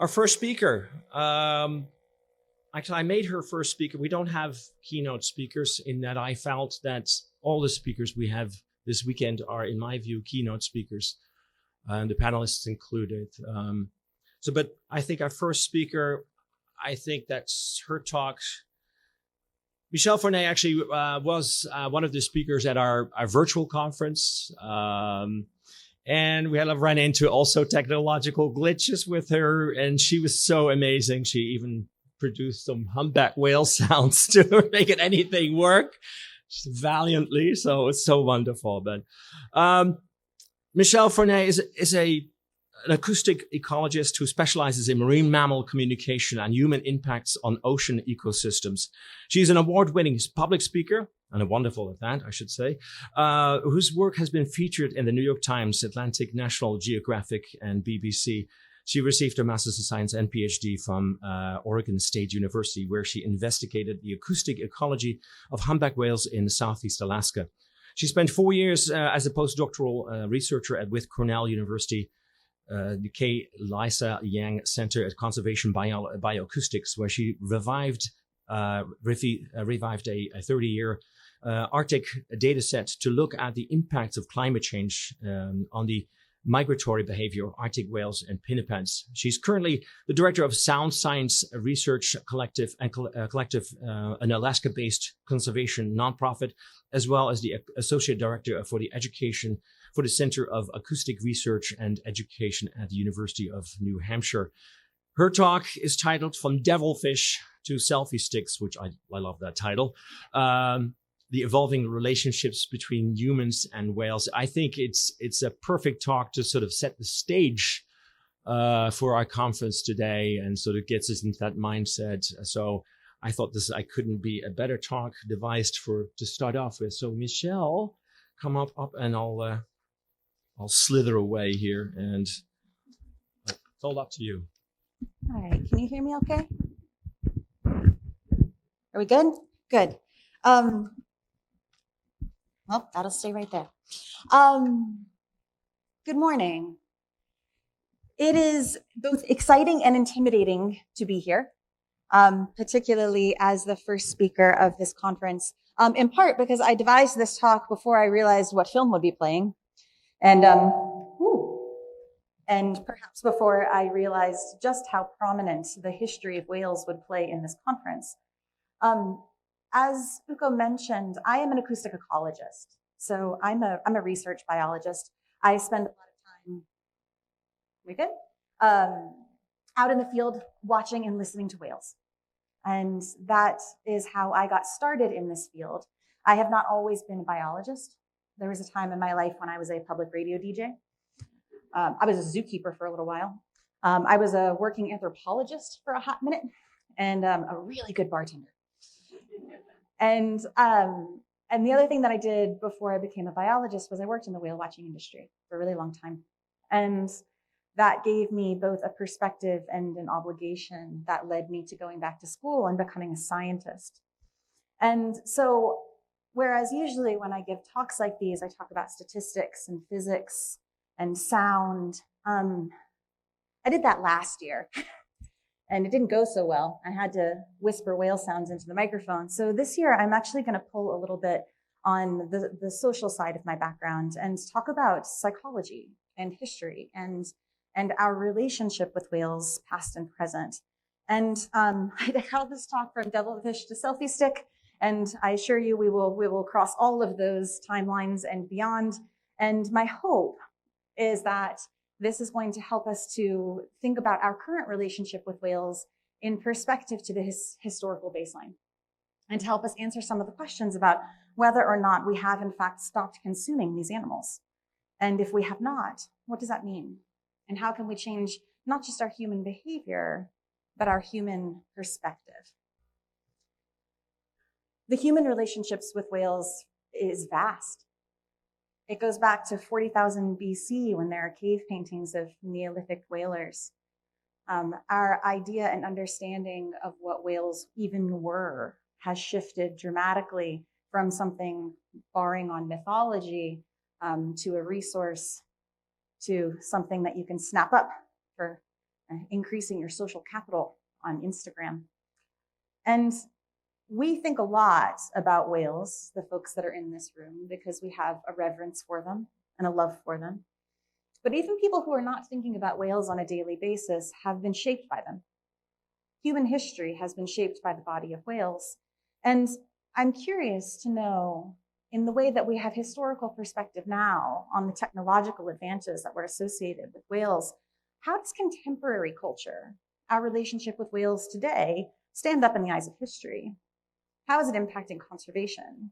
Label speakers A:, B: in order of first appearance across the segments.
A: Our first speaker. Actually, I made her first speaker. We don't have keynote speakers in that I felt that all the speakers we have this weekend are, in my view, keynote speakers, and the panelists included. But I think our first speaker, I think that's her talk. Michelle Fournet actually was one of the speakers at our virtual conference. And we had to run into also technological glitches with her, and she was so amazing. She even produced some humpback whale sounds to make it anything work valiantly. So it's so wonderful. But Michelle Fournet is an acoustic ecologist who specializes in marine mammal communication and human impacts on ocean ecosystems. She's an award-winning public speaker, and a wonderful at that, I should say, whose work has been featured in the New York Times, Atlantic, National Geographic, and BBC. She received her Master's of Science and PhD from Oregon State University, where she investigated the acoustic ecology of humpback whales in Southeast Alaska. She spent 4 years as a postdoctoral researcher with Cornell University, the K. Lisa Yang Center at Conservation Bioacoustics, where she revived a 30-year Arctic data set to look at the impacts of climate change on the migratory behavior of Arctic whales and pinnipeds. She's currently the director of Sound Science Research Collective, an Alaska-based conservation nonprofit, as well as the associate director for the education for the Center of Acoustic Research and Education at the University of New Hampshire. Her talk is titled From Devilfish to Selfie Sticks, which I love that title. The evolving relationships between humans and whales. I think it's a perfect talk to sort of set the stage for our conference today, and sort of gets us into that mindset. So I thought I couldn't be a better talk devised to start off with. So Michelle, come up and I'll slither away here, and it's all up to you.
B: All right, can you hear me okay? Are we good? Good. Well, that'll stay right there. Good morning. It is both exciting and intimidating to be here, particularly as the first speaker of this conference, in part because I devised this talk before I realized what film would be playing, and perhaps before I realized just how prominent the history of whales would play in this conference. As Uko mentioned, I am an acoustic ecologist. So I'm a research biologist. I spend a lot of time, we good? Out in the field watching and listening to whales. And that is how I got started in this field. I have not always been a biologist. There was a time in my life when I was a public radio DJ. I was a zookeeper for a little while. I was a working anthropologist for a hot minute, and a really good bartender. And the other thing that I did before I became a biologist was I worked in the whale watching industry for a really long time. And that gave me both a perspective and an obligation that led me to going back to school and becoming a scientist. And so, whereas usually when I give talks like these, I talk about statistics and physics and sound, I did that last year. And it didn't go so well. I had to whisper whale sounds into the microphone. So this year, I'm actually going to pull a little bit on the social side of my background and talk about psychology and history and our relationship with whales, past and present. And I call this talk From Devilfish to Selfie Stick. And I assure you, we will cross all of those timelines and beyond. And my hope is that this is going to help us to think about our current relationship with whales in perspective to the historical baseline, and to help us answer some of the questions about whether or not we have in fact stopped consuming these animals. And if we have not, what does that mean? And how can we change not just our human behavior, but our human perspective? The human relationships with whales is vast. It goes back to 40,000 BC when there are cave paintings of Neolithic whalers. Our idea and understanding of what whales even were has shifted dramatically from something borrowing on mythology to a resource to something that you can snap up for increasing your social capital on Instagram. And we think a lot about whales, the folks that are in this room, because we have a reverence for them and a love for them. But even people who are not thinking about whales on a daily basis have been shaped by them. Human history has been shaped by the body of whales. And I'm curious to know, in the way that we have historical perspective now on the technological advances that were associated with whales, how does contemporary culture, our relationship with whales today, stand up in the eyes of history? How is it impacting conservation?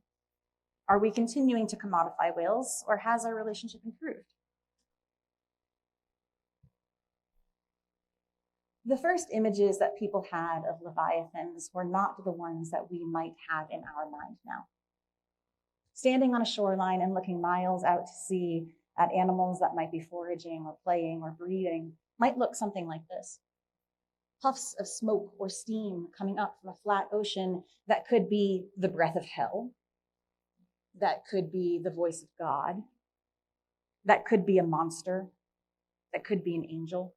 B: Are we continuing to commodify whales, or has our relationship improved? The first images that people had of leviathans were not the ones that we might have in our mind now. Standing on a shoreline and looking miles out to sea at animals that might be foraging or playing or breeding might look something like this. Puffs of smoke or steam coming up from a flat ocean that could be the breath of hell, that could be the voice of God, that could be a monster, that could be an angel.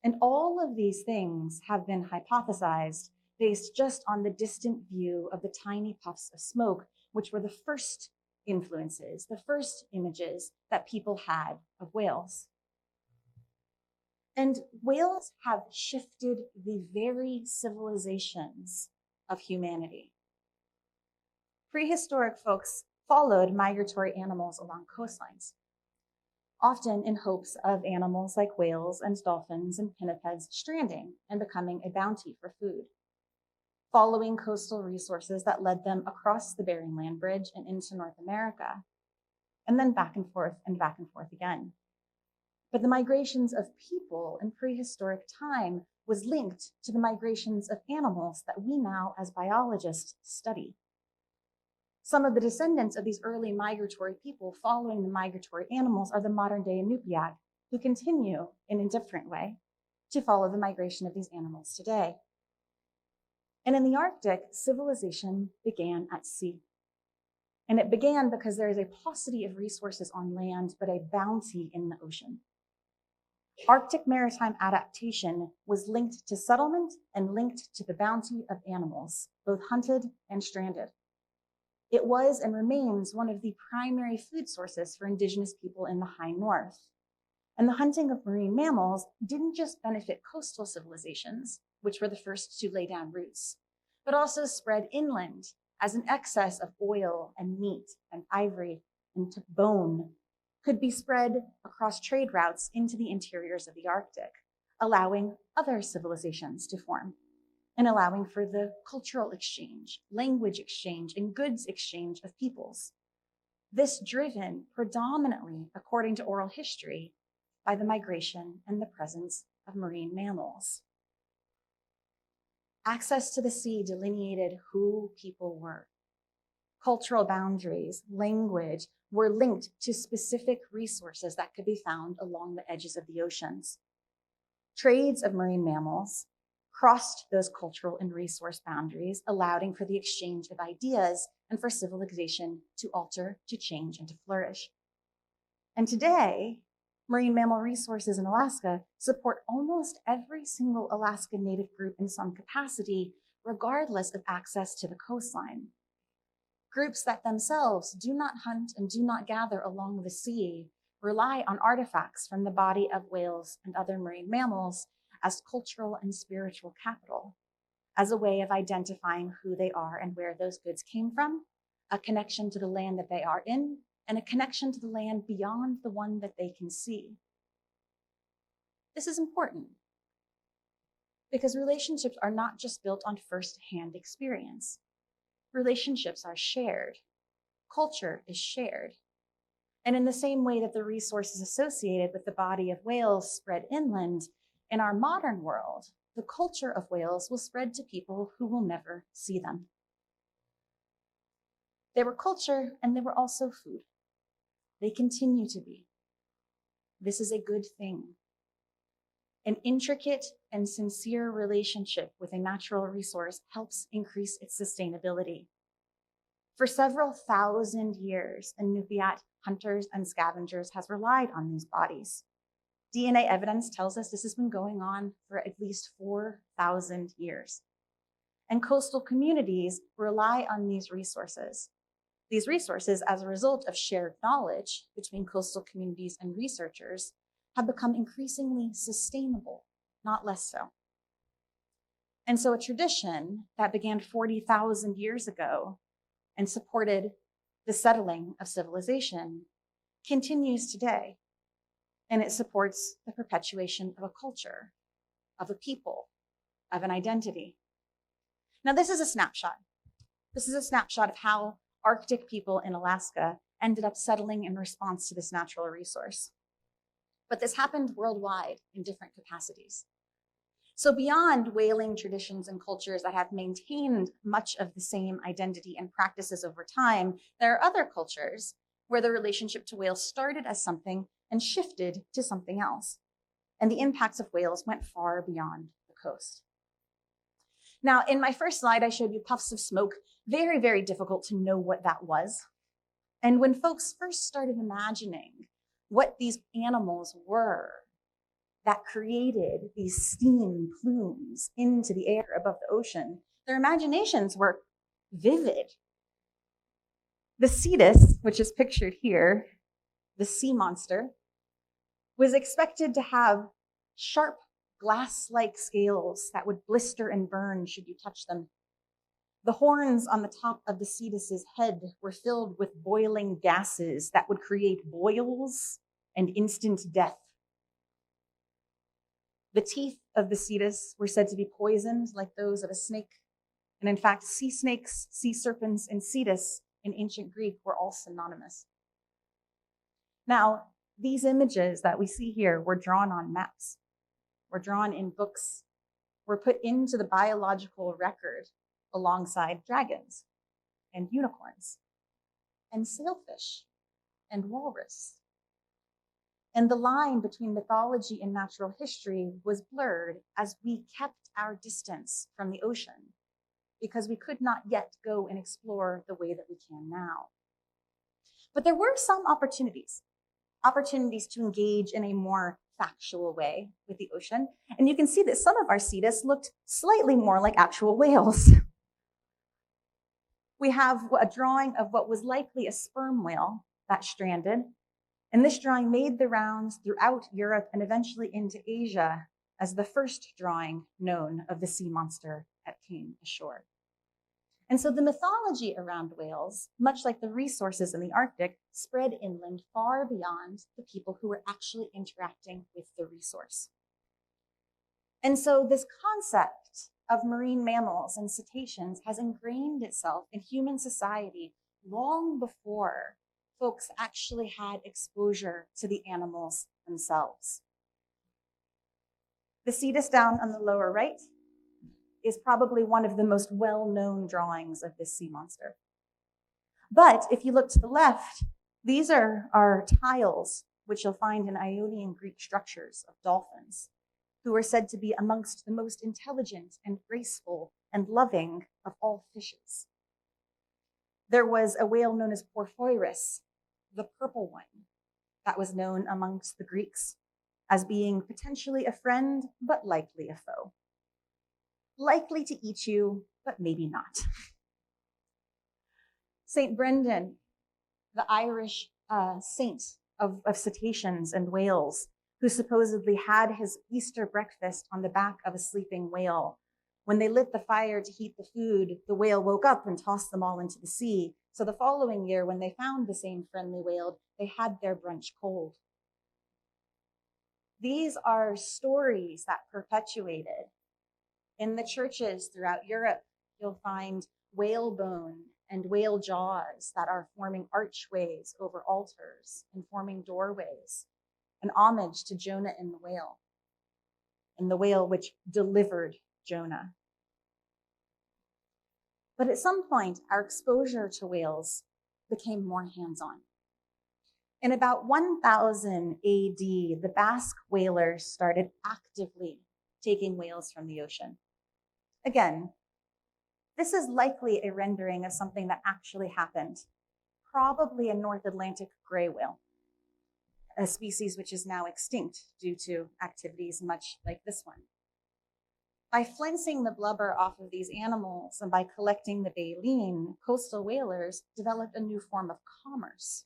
B: And all of these things have been hypothesized based just on the distant view of the tiny puffs of smoke, which were the first influences, the first images that people had of whales. And whales have shifted the very civilizations of humanity. Prehistoric folks followed migratory animals along coastlines, often in hopes of animals like whales and dolphins and pinnipeds stranding and becoming a bounty for food, following coastal resources that led them across the Bering Land Bridge and into North America, and then back and forth again. But the migrations of people in prehistoric time was linked to the migrations of animals that we now as biologists study. Some of the descendants of these early migratory people following the migratory animals are the modern day Inupiaq, who continue in a different way to follow the migration of these animals today. And in the Arctic, civilization began at sea. And it began because there is a paucity of resources on land, but a bounty in the ocean. Arctic maritime adaptation was linked to settlement and linked to the bounty of animals, both hunted and stranded. It was and remains one of the primary food sources for indigenous people in the high north. And the hunting of marine mammals didn't just benefit coastal civilizations, which were the first to lay down roots, but also spread inland as an excess of oil and meat and ivory and bone could be spread across trade routes into the interiors of the Arctic, allowing other civilizations to form and allowing for the cultural exchange, language exchange, and goods exchange of peoples. This driven predominantly, according to oral history, by the migration and the presence of marine mammals. Access to the sea delineated who people were. Cultural boundaries, language were linked to specific resources that could be found along the edges of the oceans. Trades of marine mammals crossed those cultural and resource boundaries, allowing for the exchange of ideas and for civilization to alter, to change, and to flourish. And today, marine mammal resources in Alaska support almost every single Alaska Native group in some capacity, regardless of access to the coastline. Groups that themselves do not hunt and do not gather along the sea rely on artifacts from the body of whales and other marine mammals as cultural and spiritual capital, as a way of identifying who they are and where those goods came from, a connection to the land that they are in, and a connection to the land beyond the one that they can see. This is important because relationships are not just built on first-hand experience. Relationships are shared. Culture is shared. And in the same way that the resources associated with the body of whales spread inland, in our modern world, the culture of whales will spread to people who will never see them. They were culture and they were also food. They continue to be. This is a good thing. An intricate and sincere relationship with a natural resource helps increase its sustainability. For several thousand years, Inupiat hunters and scavengers has relied on these bodies. DNA evidence tells us this has been going on for at least 4,000 years. And coastal communities rely on these resources. These resources, as a result of shared knowledge between coastal communities and researchers, have become increasingly sustainable, not less so. And so a tradition that began 40,000 years ago and supported the settling of civilization continues today. And it supports the perpetuation of a culture, of a people, of an identity. Now, this is a snapshot. This is a snapshot of how Arctic people in Alaska ended up settling in response to this natural resource. But this happened worldwide in different capacities. So beyond whaling traditions and cultures that have maintained much of the same identity and practices over time, there are other cultures where the relationship to whales started as something and shifted to something else. And the impacts of whales went far beyond the coast. Now, in my first slide, I showed you puffs of smoke. Very, very difficult to know what that was. And when folks first started imagining what these animals were that created these steam plumes into the air above the ocean, their imaginations were vivid. The Cetus, which is pictured here, the sea monster, was expected to have sharp glass-like scales that would blister and burn should you touch them. The horns on the top of the Cetus's head were filled with boiling gases that would create boils and instant death. The teeth of the Cetus were said to be poisoned like those of a snake. And in fact, sea snakes, sea serpents, and Cetus in ancient Greek were all synonymous. Now, these images that we see here were drawn on maps, were drawn in books, were put into the biological record alongside dragons and unicorns and sailfish and walrus. And the line between mythology and natural history was blurred as we kept our distance from the ocean because we could not yet go and explore the way that we can now. But there were some opportunities to engage in a more factual way with the ocean. And you can see that some of our Cetus looked slightly more like actual whales. We have a drawing of what was likely a sperm whale that stranded. And this drawing made the rounds throughout Europe and eventually into Asia as the first drawing known of the sea monster that came ashore. And so the mythology around whales, much like the resources in the Arctic, spread inland far beyond the people who were actually interacting with the resource. And so this concept of marine mammals and cetaceans has ingrained itself in human society long before folks actually had exposure to the animals themselves. The Cetus down on the lower right is probably one of the most well-known drawings of this sea monster. But if you look to the left, these are tiles, which you'll find in Ionian Greek structures of dolphins, who are said to be amongst the most intelligent and graceful and loving of all fishes. There was a whale known as Porphyris, the purple one, that was known amongst the Greeks as being potentially a friend, but likely a foe. Likely to eat you, but maybe not. Saint Brendan, the Irish saint of cetaceans and whales, who supposedly had his Easter breakfast on the back of a sleeping whale. When they lit the fire to heat the food, the whale woke up and tossed them all into the sea. So the following year, when they found the same friendly whale, they had their brunch cold. These are stories that perpetuated. In the churches throughout Europe, you'll find whalebone and whale jaws that are forming archways over altars and forming doorways, an homage to Jonah and the whale which delivered Jonah. But at some point, our exposure to whales became more hands-on. In about 1000 AD, the Basque whalers started actively taking whales from the ocean. Again, this is likely a rendering of something that actually happened, probably a North Atlantic gray whale. a species which is now extinct due to activities much like this one. By flensing the blubber off of these animals and by collecting the baleen, coastal whalers developed a new form of commerce.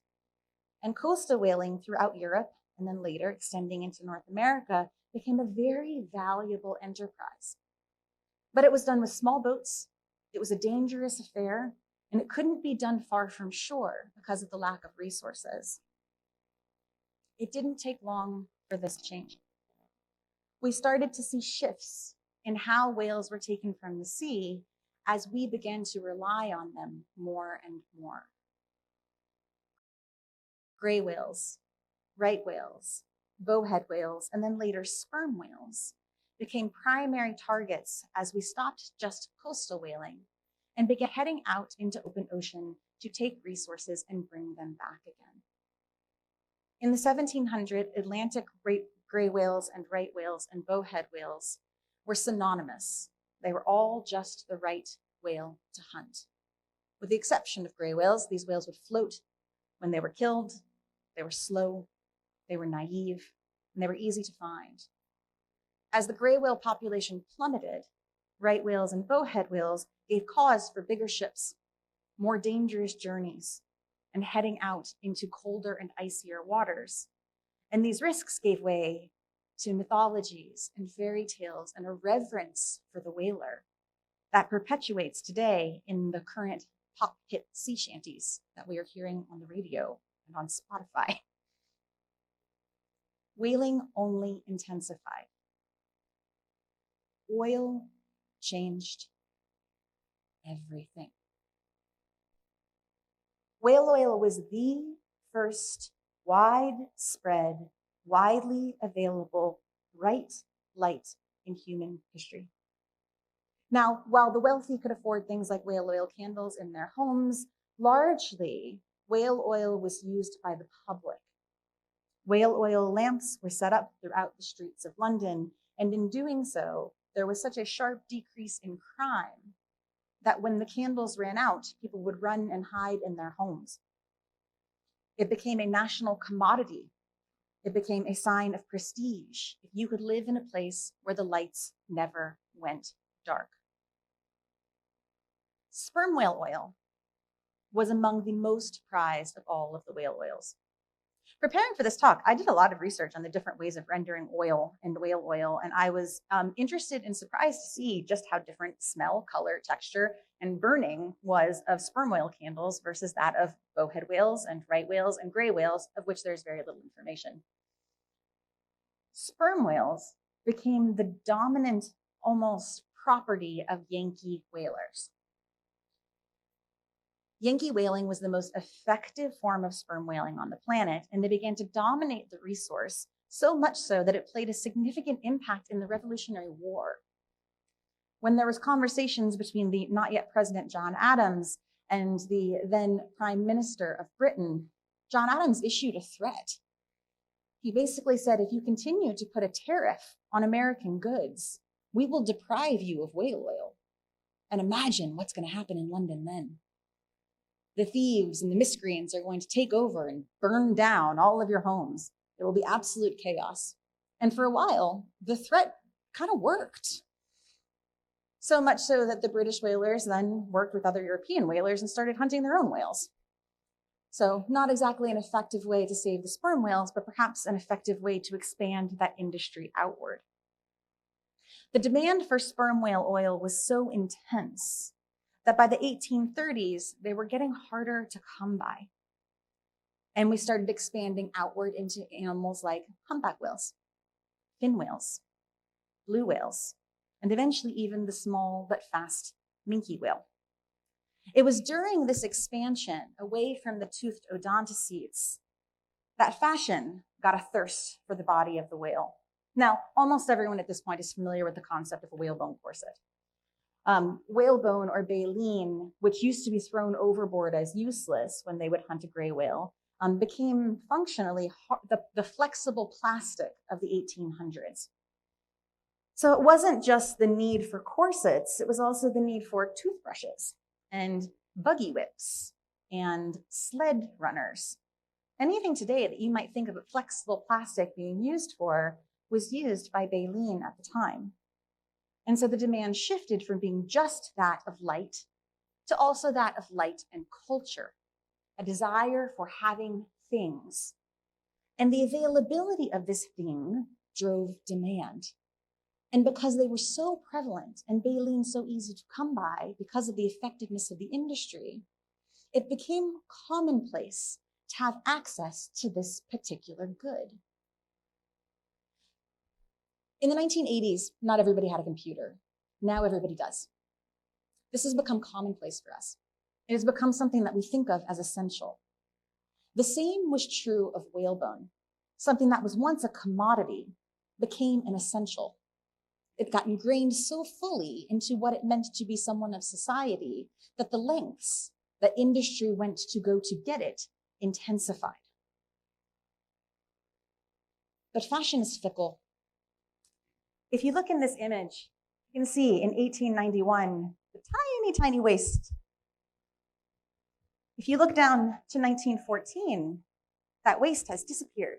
B: And coastal whaling throughout Europe, and then later extending into North America, became a very valuable enterprise. But it was done with small boats, it was a dangerous affair, and it couldn't be done far from shore because of the lack of resources. It didn't take long for this change. We started to see shifts in how whales were taken from the sea as we began to rely on them more and more. Gray whales, right whales, bowhead whales, and then later sperm whales became primary targets as we stopped just coastal whaling and began heading out into open ocean to take resources and bring them back again. In the 1700s, Atlantic gray whales and right whales and bowhead whales were synonymous. They were all just the right whale to hunt. With the exception of gray whales, these whales would float when they were killed. They were slow, they were naive, and they were easy to find. As the gray whale population plummeted, right whales and bowhead whales gave cause for bigger ships, more dangerous journeys, and heading out into colder and icier waters. And these risks gave way to mythologies and fairy tales and a reverence for the whaler that perpetuates today in the current pop hit sea shanties that we are hearing on the radio and on Spotify. Whaling only intensified. Oil changed everything. Whale oil was the first widespread, widely available bright light in human history. Now, while the wealthy could afford things like whale oil candles in their homes, largely whale oil was used by the public. Whale oil lamps were set up throughout the streets of London, and in doing so, there was such a sharp decrease in crime that when the candles ran out, people would run and hide in their homes. It became a national commodity. It became a sign of prestige if you could live in a place where the lights never went dark. Sperm whale oil was among the most prized of all of the whale oils. Preparing for this talk, I did a lot of research on the different ways of rendering oil and whale oil, and I was interested and surprised to see just how different smell, color, texture, and burning was of sperm whale candles versus that of bowhead whales and right whales and gray whales, of which there's very little information. Sperm whales became the dominant, almost property of Yankee whalers. Yankee whaling was the most effective form of sperm whaling on the planet, and they began to dominate the resource, so much so that it played a significant impact in the Revolutionary War. When there was conversations between the not yet President John Adams and the then Prime Minister of Britain, John Adams issued a threat. He basically said, if you continue to put a tariff on American goods, we will deprive you of whale oil. And imagine what's going to happen in London then. The thieves and the miscreants are going to take over and burn down all of your homes. There will be absolute chaos. And for a while, the threat kind of worked. So much so that the British whalers then worked with other European whalers and started hunting their own whales. So not exactly an effective way to save the sperm whales, but perhaps an effective way to expand that industry outward. The demand for sperm whale oil was so intense that by the 1830s, they were getting harder to come by. And we started expanding outward into animals like humpback whales, fin whales, blue whales, and eventually even the small but fast minke whale. It was during this expansion away from the toothed odontocetes that fashion got a thirst for the body of the whale. Now, almost everyone at this point is familiar with the concept of a whalebone corset. Whalebone or baleen, which used to be thrown overboard as useless when they would hunt a gray whale, became functionally the flexible plastic of the 1800s. So it wasn't just the need for corsets, it was also the need for toothbrushes and buggy whips and sled runners. Anything today that you might think of a flexible plastic being used for was used by baleen at the time. And so the demand shifted from being just that of light to also that of light and culture, a desire for having things. And the availability of this thing drove demand. And because they were so prevalent and baleen so easy to come by because of the effectiveness of the industry, it became commonplace to have access to this particular good. In the 1980s, not everybody had a computer. Now everybody does. This has become commonplace for us. It has become something that we think of as essential. The same was true of whalebone. Something that was once a commodity became an essential. It got ingrained so fully into what it meant to be someone of society that the lengths that industry went to go to get it intensified. But fashion is fickle. If you look in this image, you can see in 1891, the tiny, tiny waist. If you look down to 1914, that waist has disappeared.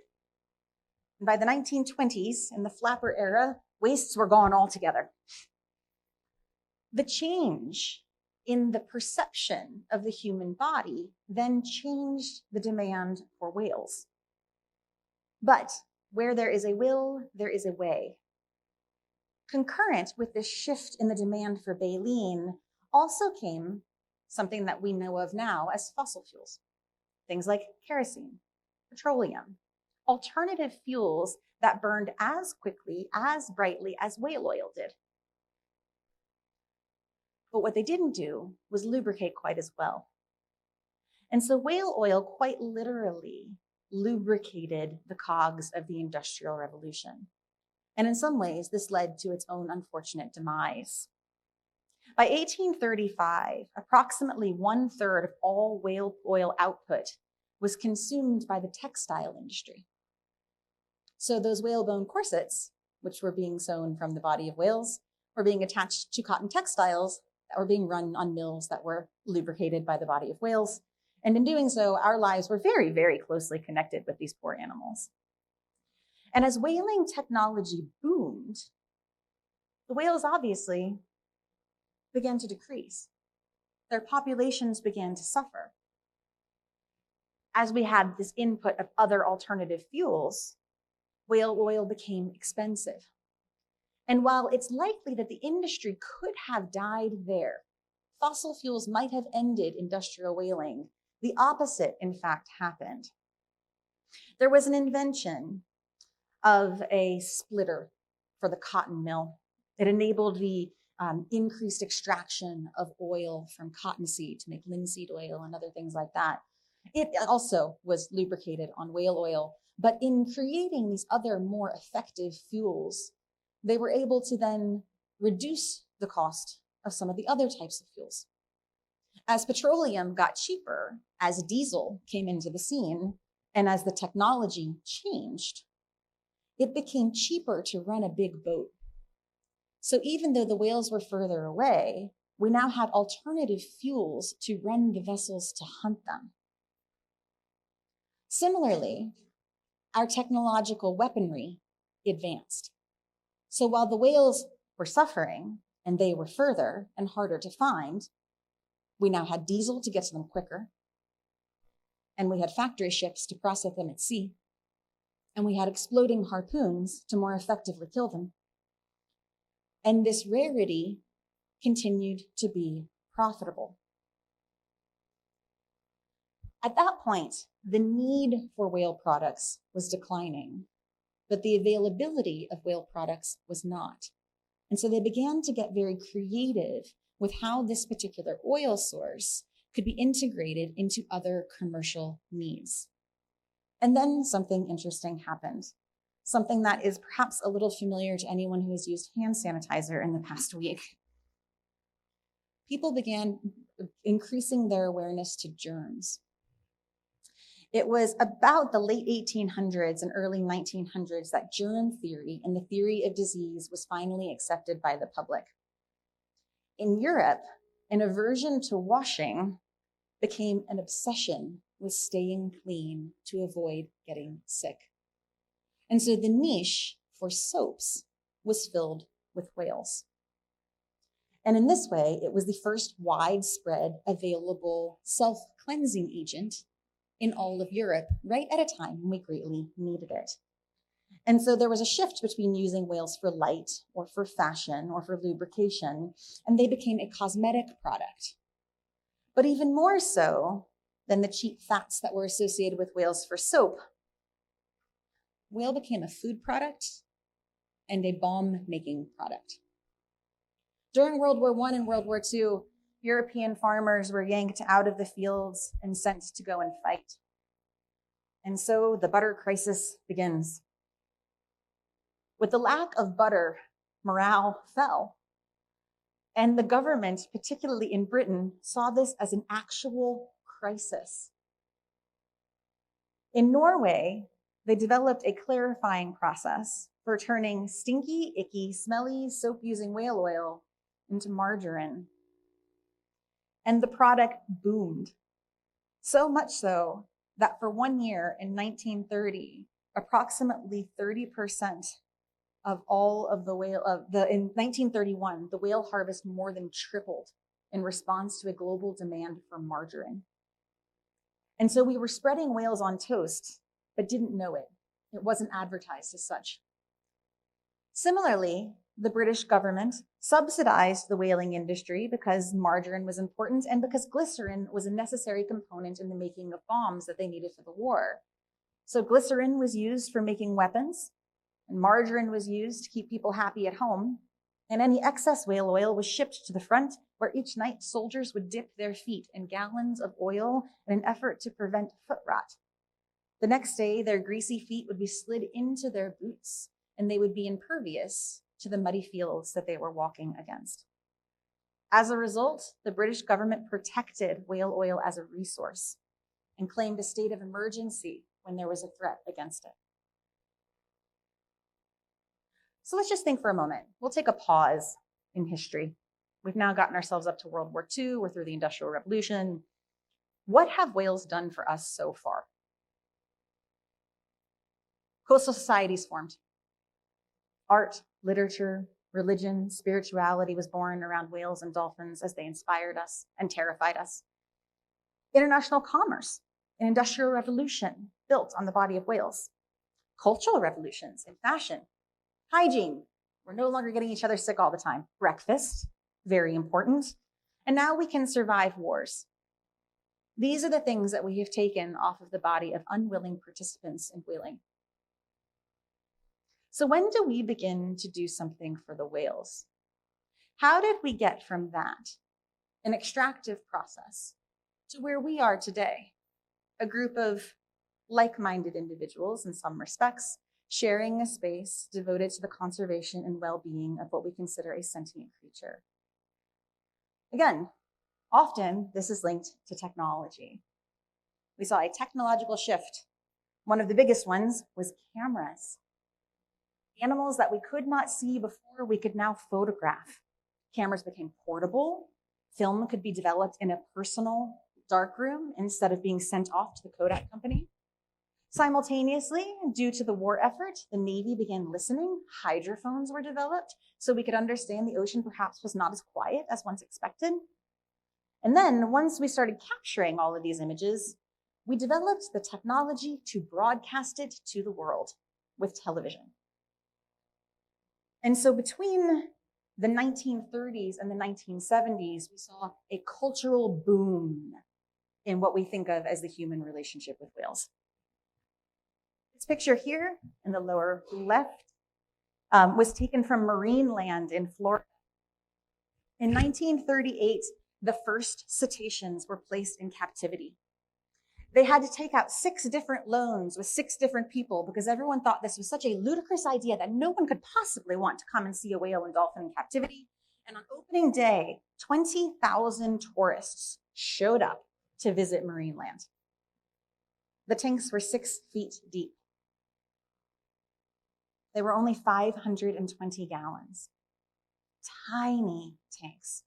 B: And by the 1920s, in the flapper era, waists were gone altogether. The change in the perception of the human body then changed the demand for whales. But where there is a will, there is a way. Concurrent with this shift in the demand for baleen also came something that we know of now as fossil fuels. Things like kerosene, petroleum, alternative fuels that burned as quickly, as brightly as whale oil did. But what they didn't do was lubricate quite as well. And so whale oil quite literally lubricated the cogs of the Industrial Revolution. And in some ways, this led to its own unfortunate demise. By 1835, approximately 1/3 of all whale oil output was consumed by the textile industry. So those whalebone corsets, which were being sewn from the body of whales, were being attached to cotton textiles that were being run on mills that were lubricated by the body of whales. And in doing so, our lives were very, very closely connected with these poor animals. And as whaling technology boomed, the whales obviously began to decrease. Their populations began to suffer. As we had this input of other alternative fuels, whale oil became expensive. And while it's likely that the industry could have died there, fossil fuels might have ended industrial whaling, the opposite, in fact, happened. There was an invention of a splitter for the cotton mill. It enabled the increased extraction of oil from cottonseed to make linseed oil and other things like that. It also was lubricated on whale oil, but in creating these other more effective fuels, they were able to then reduce the cost of some of the other types of fuels. As petroleum got cheaper, as diesel came into the scene, and as the technology changed, it became cheaper to run a big boat. So even though the whales were further away, we now had alternative fuels to run the vessels to hunt them. Similarly, our technological weaponry advanced. So while the whales were suffering and they were further and harder to find, we now had diesel to get to them quicker, and we had factory ships to process them at sea, and we had exploding harpoons to more effectively kill them. And this rarity continued to be profitable. At that point, the need for whale products was declining, but the availability of whale products was not. And so they began to get very creative with how this particular oil source could be integrated into other commercial needs. And then something interesting happened, something that is perhaps a little familiar to anyone who has used hand sanitizer in the past week. People began increasing their awareness to germs. It was about the late 1800s and early 1900s that germ theory and the theory of disease was finally accepted by the public. In Europe, an aversion to washing became an obsession was staying clean to avoid getting sick. And so the niche for soaps was filled with whales. And in this way, it was the first widespread available self-cleansing agent in all of Europe, right at a time when we greatly needed it. And so there was a shift between using whales for light or for fashion or for lubrication, and they became a cosmetic product. But even more so than the cheap fats that were associated with whales for soap, whale became a food product and a bomb-making product. During World War I and World War II, European farmers were yanked out of the fields and sent to go and fight. And so the butter crisis begins. With the lack of butter, morale fell. And the government, particularly in Britain, saw this as an actual crisis. In Norway, they developed a clarifying process for turning stinky, icky, smelly, soap-using whale oil into margarine. And the product boomed. So much so that for 1 year in 1930, approximately 30% of all of in 1931, the whale harvest more than tripled in response to a global demand for margarine. And so we were spreading whales on toast, but didn't know it. It wasn't advertised as such. Similarly, the British government subsidized the whaling industry because margarine was important and because glycerin was a necessary component in the making of bombs that they needed for the war. So glycerin was used for making weapons, and margarine was used to keep people happy at home, and any excess whale oil was shipped to the front, where each night soldiers would dip their feet in gallons of oil in an effort to prevent foot rot. The next day, their greasy feet would be slid into their boots, and they would be impervious to the muddy fields that they were walking against. As a result, the British government protected whale oil as a resource and claimed a state of emergency when there was a threat against it. So let's just think for a moment. We'll take a pause in history. We've now gotten ourselves up to World War II. We're through the Industrial Revolution. What have whales done for us so far? Coastal societies formed. Art, literature, religion, spirituality was born around whales and dolphins as they inspired us and terrified us. International commerce, an industrial revolution built on the body of whales. Cultural revolutions in fashion. Hygiene, we're no longer getting each other sick all the time. Breakfast, very important. And now we can survive wars. These are the things that we have taken off of the body of unwilling participants in whaling. So when do we begin to do something for the whales? How did we get from that, an extractive process, to where we are today? A group of like-minded individuals in some respects, sharing a space devoted to the conservation and well-being of what we consider a sentient creature. Again, often this is linked to technology. We saw a technological shift. One of the biggest ones was cameras. Animals that we could not see before, we could now photograph. Cameras became portable. Film could be developed in a personal darkroom instead of being sent off to the Kodak company. Simultaneously, due to the war effort, the Navy began listening. Hydrophones were developed so we could understand the ocean perhaps was not as quiet as once expected. And then once we started capturing all of these images, we developed the technology to broadcast it to the world with television. And so between the 1930s and the 1970s, we saw a cultural boom in what we think of as the human relationship with whales. This picture here in the lower left was taken from marine land in Florida. In 1938, the first cetaceans were placed in captivity. They had to take out 6 different loans with 6 different people because everyone thought this was such a ludicrous idea that no one could possibly want to come and see a whale and dolphin in captivity. And on opening day, 20,000 tourists showed up to visit marine land. The tanks were 6 feet deep. They were only 520 gallons. Tiny tanks.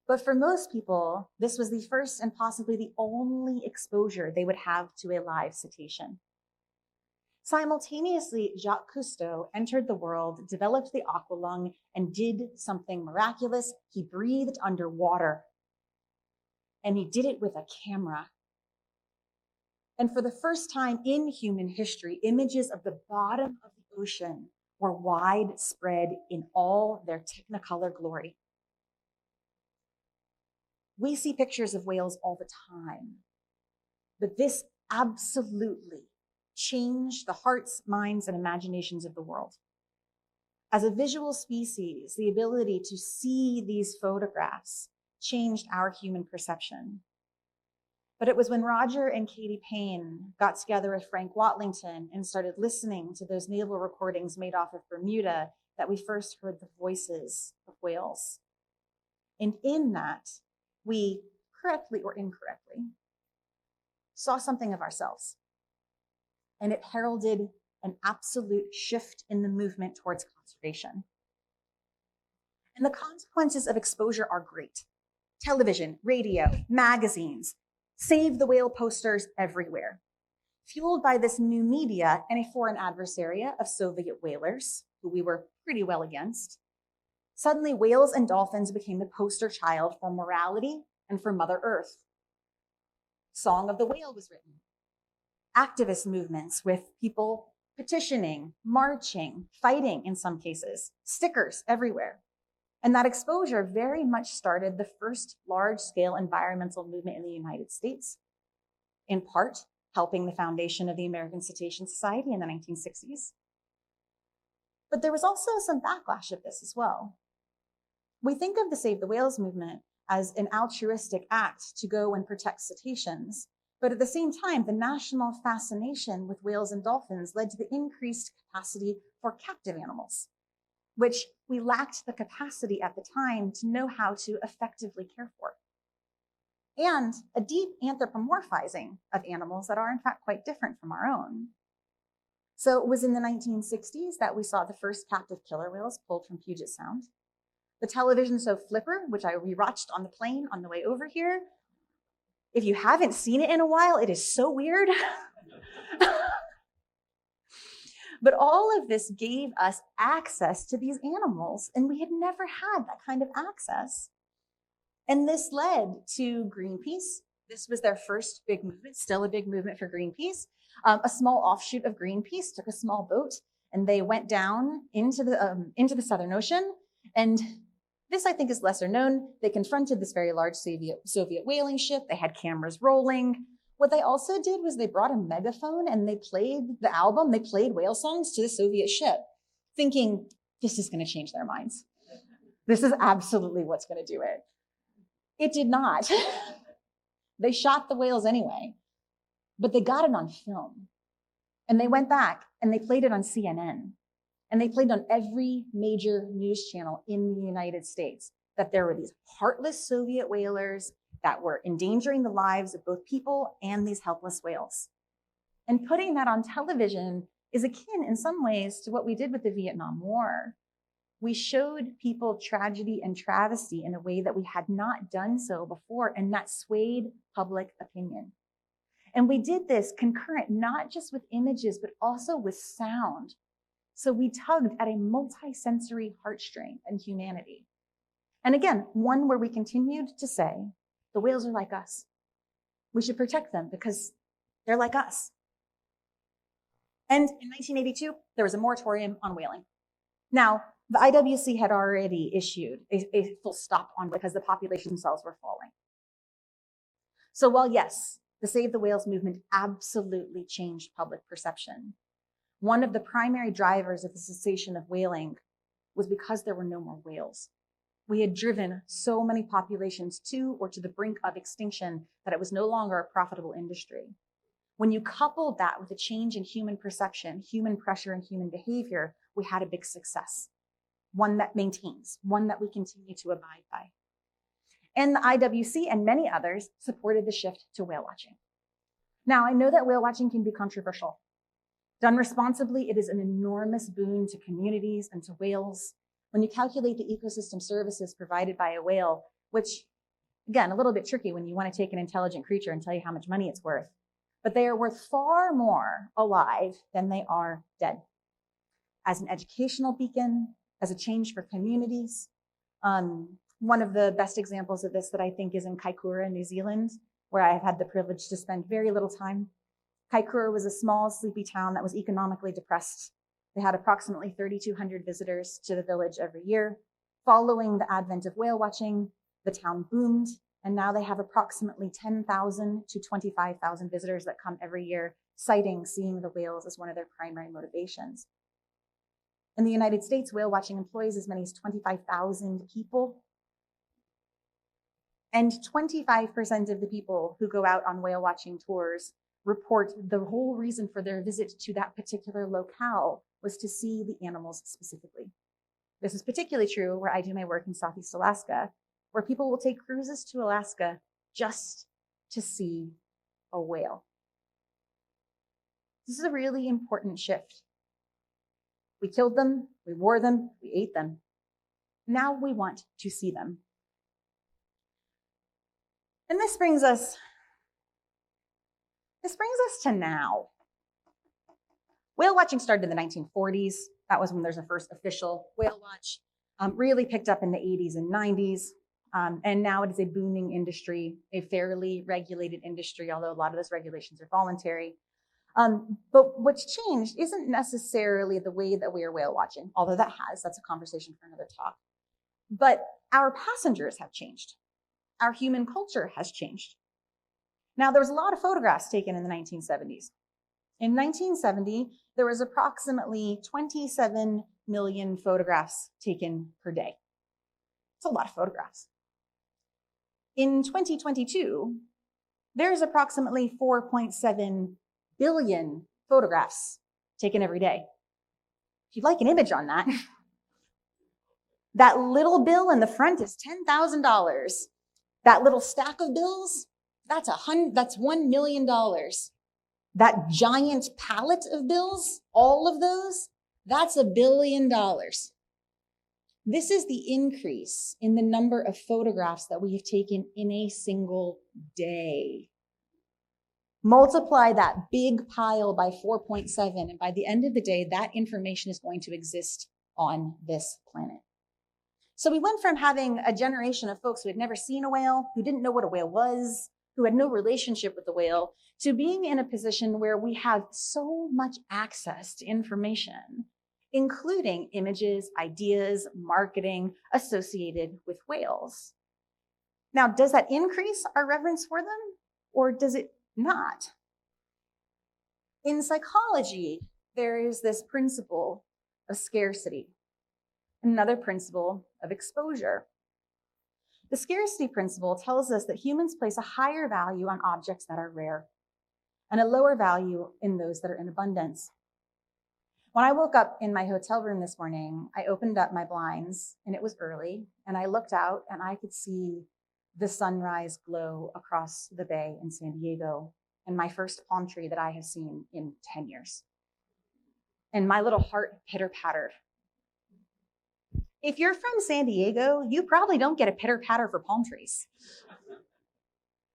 B: But for most people, this was the first and possibly the only exposure they would have to a live cetacean. Simultaneously, Jacques Cousteau entered the world, developed the aqualung, and did something miraculous. He breathed underwater, and he did it with a camera. And for the first time in human history, images of the bottom of the ocean were widespread in all their technicolor glory. We see pictures of whales all the time, but this absolutely changed the hearts, minds, and imaginations of the world. As a visual species, the ability to see these photographs changed our human perception. But it was when Roger and Katie Payne got together with Frank Watlington and started listening to those naval recordings made off of Bermuda that we first heard the voices of whales. And in that, we, correctly or incorrectly, saw something of ourselves. And it heralded an absolute shift in the movement towards conservation. And the consequences of exposure are great. Television, radio, magazines, save the whale posters everywhere. Fueled by this new media and a foreign adversary of Soviet whalers, who we were pretty well against, suddenly whales and dolphins became the poster child for morality and for Mother Earth. Song of the Whale was written. Activist movements with people petitioning, marching, fighting in some cases, stickers everywhere. And that exposure very much started the first large-scale environmental movement in the United States, in part helping the foundation of the American Cetacean Society in the 1960s. But there was also some backlash of this as well. We think of the Save the Whales movement as an altruistic act to go and protect cetaceans, but at the same time, the national fascination with whales and dolphins led to the increased capacity for captive animals, which we lacked the capacity at the time to know how to effectively care for. And a deep anthropomorphizing of animals that are in fact quite different from our own. So it was in the 1960s that we saw the first captive killer whales pulled from Puget Sound. The television show Flipper, which I rewatched on the plane on the way over here. If you haven't seen it in a while, it is so weird. But all of this gave us access to these animals, and we had never had that kind of access. And this led to Greenpeace. This was their first big movement, still a big movement for Greenpeace. A small offshoot of Greenpeace took a small boat, and they went down into the Southern Ocean. And this, I think, is lesser known. They confronted this very large Soviet whaling ship. They had cameras rolling. What they also did was they brought a megaphone and they played the album. They played whale songs to the Soviet ship, thinking, this is going to change their minds. This is absolutely what's going to do it. It did not. They shot the whales anyway, but they got it on film. And they went back and they played it on CNN. And they played on every major news channel in the United States that there were these heartless Soviet whalers that were endangering the lives of both people and these helpless whales. And putting that on television is akin in some ways to what we did with the Vietnam War. We showed people tragedy and travesty in a way that we had not done so before, and that swayed public opinion. And we did this concurrent, not just with images, but also with sound. So we tugged at a multi-sensory heartstring in humanity. And again, one where we continued to say, the whales are like us. We should protect them because they're like us. And in 1982, there was a moratorium on whaling. Now, the IWC had already issued a full stop on because the population themselves were falling. So while yes, the Save the Whales movement absolutely changed public perception, one of the primary drivers of the cessation of whaling was because there were no more whales. We had driven so many populations to or to the brink of extinction that it was no longer a profitable industry. When you coupled that with a change in human perception, human pressure, and human behavior, we had a big success, one that maintains, one that we continue to abide by. And the IWC and many others supported the shift to whale watching. Now, I know that whale watching can be controversial. Done responsibly, it is an enormous boon to communities and to whales. When you calculate the ecosystem services provided by a whale, which Again, a little bit tricky when you want to take an intelligent creature and tell you how much money it's worth. But they are worth far more alive than they are dead. As an educational beacon, as a change for communities. One of the best examples of this that I think is in Kaikoura, New Zealand, where I have had the privilege to spend very little time. Kaikoura was a small, sleepy town that was economically depressed. They had approximately 3,200 visitors to the village every year. Following the advent of whale watching, the town boomed, and now they have approximately 10,000 to 25,000 visitors that come every year, citing seeing the whales as one of their primary motivations. In the United States, whale watching employs as many as 25,000 people. And 25% of the people who go out on whale watching tours report the whole reason for their visit to that particular locale was to see the animals specifically. This is particularly true where I do my work in Southeast Alaska, where people will take cruises to Alaska just to see a whale. This is a really important shift. We killed them, we wore them, we ate them. Now we want to see them. And this brings us to now. Whale watching started in the 1940s. That was when there's a first official whale watch. Really picked up in the 80s and 90s. And now it is a booming industry, a fairly regulated industry, although a lot of those regulations are voluntary. But what's changed isn't necessarily the way that we are whale watching, although that's a conversation for another talk. But our passengers have changed. Our human culture has changed. Now, there was a lot of photographs taken in the 1970s. In 1970, there was approximately 27 million photographs taken per day. It's a lot of photographs. In 2022, there's approximately 4.7 billion photographs taken every day. If you'd like an image on that, that little bill in the front is $10,000. That little stack of bills, that's $1 million. That giant pallet of bills, all of those, that's $1 billion. This is the increase in the number of photographs that we have taken in a single day. Multiply that big pile by 4.7, and by the end of the day, that information is going to exist on this planet. So we went from having a generation of folks who had never seen a whale, who didn't know what a whale was, who had no relationship with the whale, to being in a position where we have so much access to information, including images, ideas, marketing associated with whales. Now, does that increase our reverence for them, or does it not? In psychology, there is this principle of scarcity, another principle of exposure. The scarcity principle tells us that humans place a higher value on objects that are rare and a lower value in those that are in abundance. When I woke up in my hotel room this morning, I opened up my blinds and it was early, and I looked out and I could see the sunrise glow across the bay in San Diego, and my first palm tree that I have seen in 10 years. And my little heart pitter-pattered. If you're from San Diego, you probably don't get a pitter-patter for palm trees.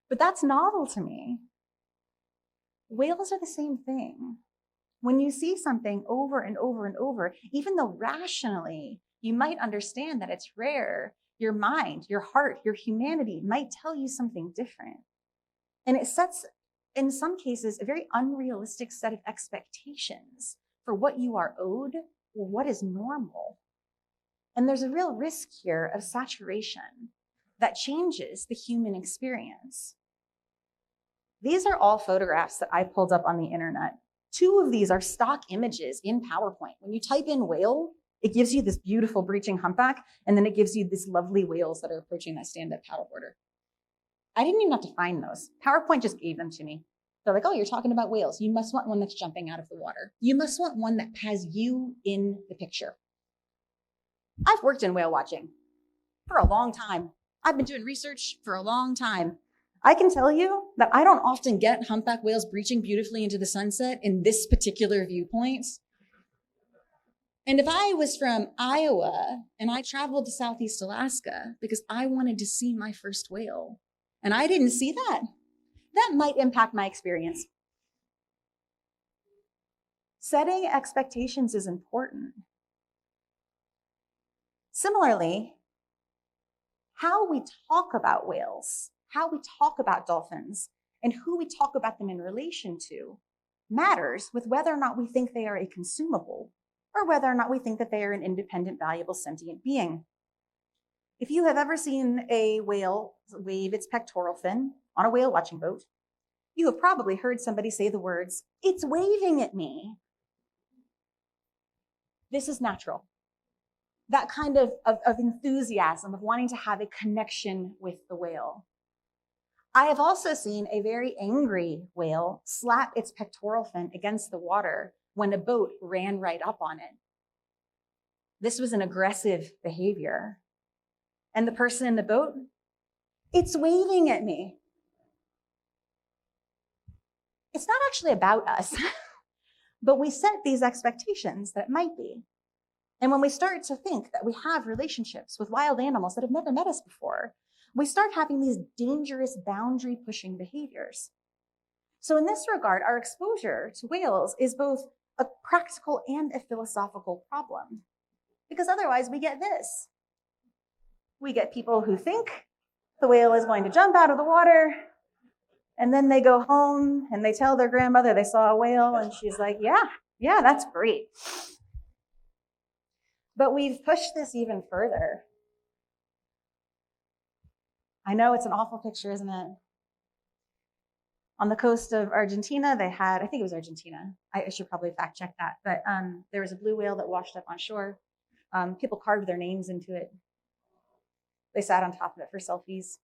B: But that's novel to me. Whales are the same thing. When you see something over and over and over, even though rationally you might understand that it's rare, your mind, your heart, your humanity might tell you something different. And it sets, in some cases, a very unrealistic set of expectations for what you are owed or what is normal. And there's a real risk here of saturation that changes the human experience. These are all photographs that I pulled up on the internet. 2 of these are stock images in PowerPoint. When you type in whale, it gives you this beautiful breaching humpback, and then it gives you these lovely whales that are approaching that stand-up paddleboarder. I didn't even have to find those. PowerPoint just gave them to me. They're like, oh, you're talking about whales. You must want one that's jumping out of the water. You must want one that has you in the picture. I've worked in whale watching for a long time. I've been doing research for a long time. I can tell you that I don't often get humpback whales breaching beautifully into the sunset in this particular viewpoint. And if I was from Iowa and I traveled to Southeast Alaska because I wanted to see my first whale and I didn't see that, that might impact my experience. Setting expectations is important. Similarly, how we talk about whales, how we talk about dolphins, and who we talk about them in relation to matters with whether or not we think they are a consumable or whether or not we think that they are an independent, valuable, sentient being. If you have ever seen a whale wave its pectoral fin on a whale watching boat, you have probably heard somebody say the words, "It's waving at me." This is natural. That kind of enthusiasm of wanting to have a connection with the whale. I have also seen a very angry whale slap its pectoral fin against the water when a boat ran right up on it. This was an aggressive behavior. And the person in the boat, "It's waving at me." It's not actually about us, but we set these expectations that it might be. And when we start to think that we have relationships with wild animals that have never met us before, we start having these dangerous boundary-pushing behaviors. So in this regard, our exposure to whales is both a practical and a philosophical problem. Because otherwise we get this. We get people who think the whale is going to jump out of the water, and then they go home and they tell their grandmother they saw a whale, and she's like, yeah, that's great. But we've pushed this even further. I know it's an awful picture, isn't it? On the coast of Argentina, they had, I think it was Argentina. I should probably fact check that. But there was a blue whale that washed up on shore. People carved their names into it. They sat on top of it for selfies.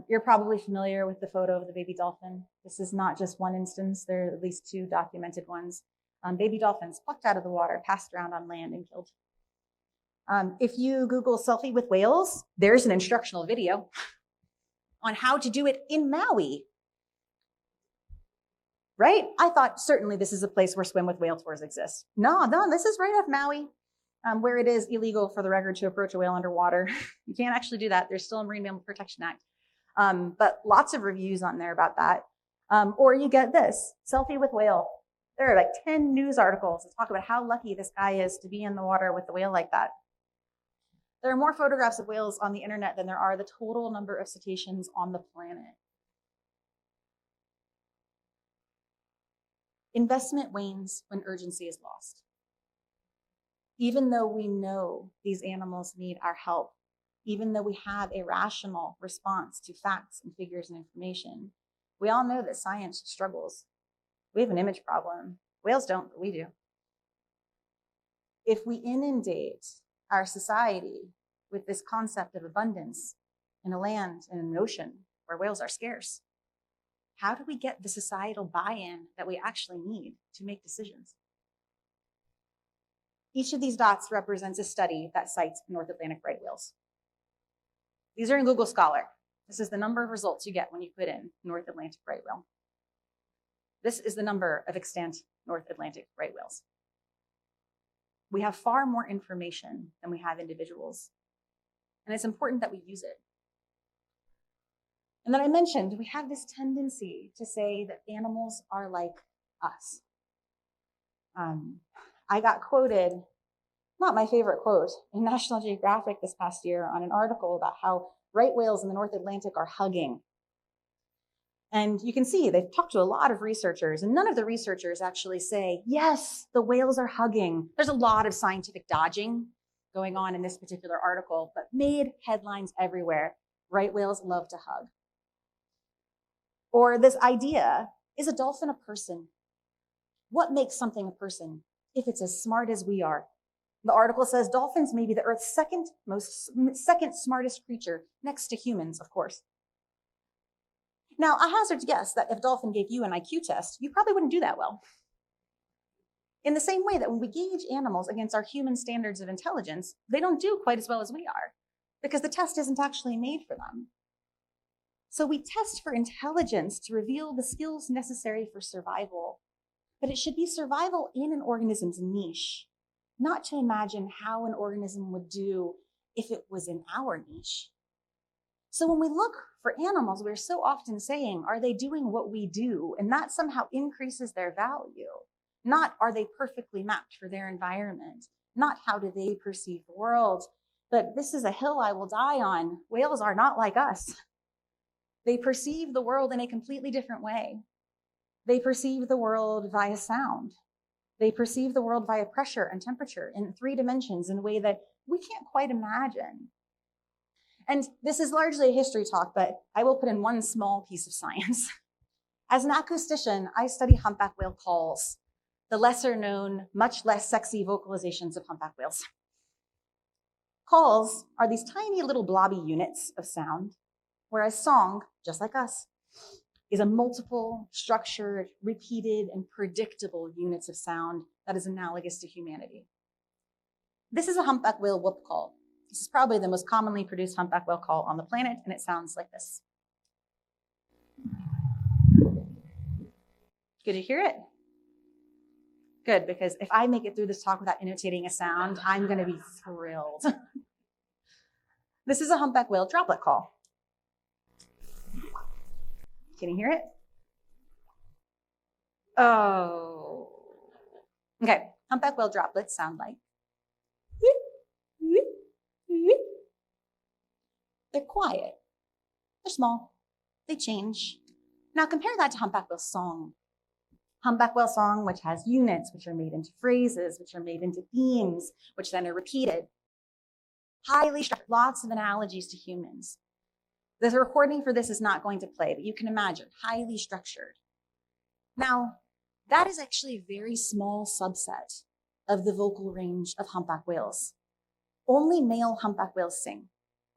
B: You're probably familiar with the photo of the baby dolphin. This is not just one instance. There are at least 2 documented ones. Baby dolphins plucked out of the water, passed around on land, and killed. If you Google selfie with whales, there's an instructional video on how to do it in Maui. Right? I thought certainly this is a place where swim with whale tours exist. No, this is right off Maui, where it is illegal for the record to approach a whale underwater. You can't actually do that. There's still a Marine Mammal Protection Act. But lots of reviews on there about that. Or you get this, selfie with whale. There are like 10 news articles that talk about how lucky this guy is to be in the water with the whale like that. There are more photographs of whales on the internet than there are the total number of cetaceans on the planet. Investment wanes when urgency is lost. Even though we know these animals need our help, even though we have a rational response to facts and figures and information, we all know that science struggles. We have an image problem. Whales don't, but we do. If we inundate our society with this concept of abundance in a land and an ocean where whales are scarce, how do we get the societal buy-in that we actually need to make decisions? Each of these dots represents a study that cites North Atlantic right whales. These are in Google Scholar. This is the number of results you get when you put in North Atlantic right whale. This is the number of extant North Atlantic right whales. We have far more information than we have individuals, and it's important that we use it. And then I mentioned we have this tendency to say that animals are like us. I got quoted, not my favorite quote, in National Geographic this past year on an article about how right whales in the North Atlantic are hugging. And you can see they've talked to a lot of researchers, and none of the researchers actually say, yes, the whales are hugging. There's a lot of scientific dodging going on in this particular article, but made headlines everywhere. Right whales love to hug. Or this idea, is a dolphin a person? What makes something a person if it's as smart as we are? The article says dolphins may be the Earth's second smartest creature, next to humans, of course. Now, I hazard to guess that if a dolphin gave you an IQ test, you probably wouldn't do that well. In the same way that when we gauge animals against our human standards of intelligence, they don't do quite as well as we are, because the test isn't actually made for them. So we test for intelligence to reveal the skills necessary for survival, but it should be survival in an organism's niche. not to imagine how an organism would do if it was in our niche. So when we look for animals, we're so often saying, are they doing what we do? And that somehow increases their value. Not are they perfectly mapped for their environment? Not how do they perceive the world? But this is a hill I will die on. Whales are not like us. They perceive the world in a completely different way. They perceive the world via sound. They perceive the world via pressure and temperature in 3 dimensions in a way that we can't quite imagine. And this is largely a history talk, but I will put in one small piece of science. As an acoustician, I study humpback whale calls, the lesser known, much less sexy vocalizations of humpback whales. Calls are these tiny little blobby units of sound, whereas song, just like us, is a multiple, structured, repeated, and predictable units of sound that is analogous to humanity. This is a humpback whale whoop call. This is probably the most commonly produced humpback whale call on the planet, and it sounds like this. Could you hear it? Good, because if I make it through this talk without imitating a sound, I'm going to be thrilled. This is a humpback whale droplet call. Can you hear it? Oh. Okay, humpback whale droplets sound like. They're quiet. They're small. They change. Now compare that to humpback whale song. Humpback whale song, which has units, which are made into phrases, which are made into themes, which then are repeated. Highly structured, lots of analogies to humans. The recording for this is not going to play, but you can imagine, highly structured. Now, that is actually a very small subset of the vocal range of humpback whales. Only male humpback whales sing.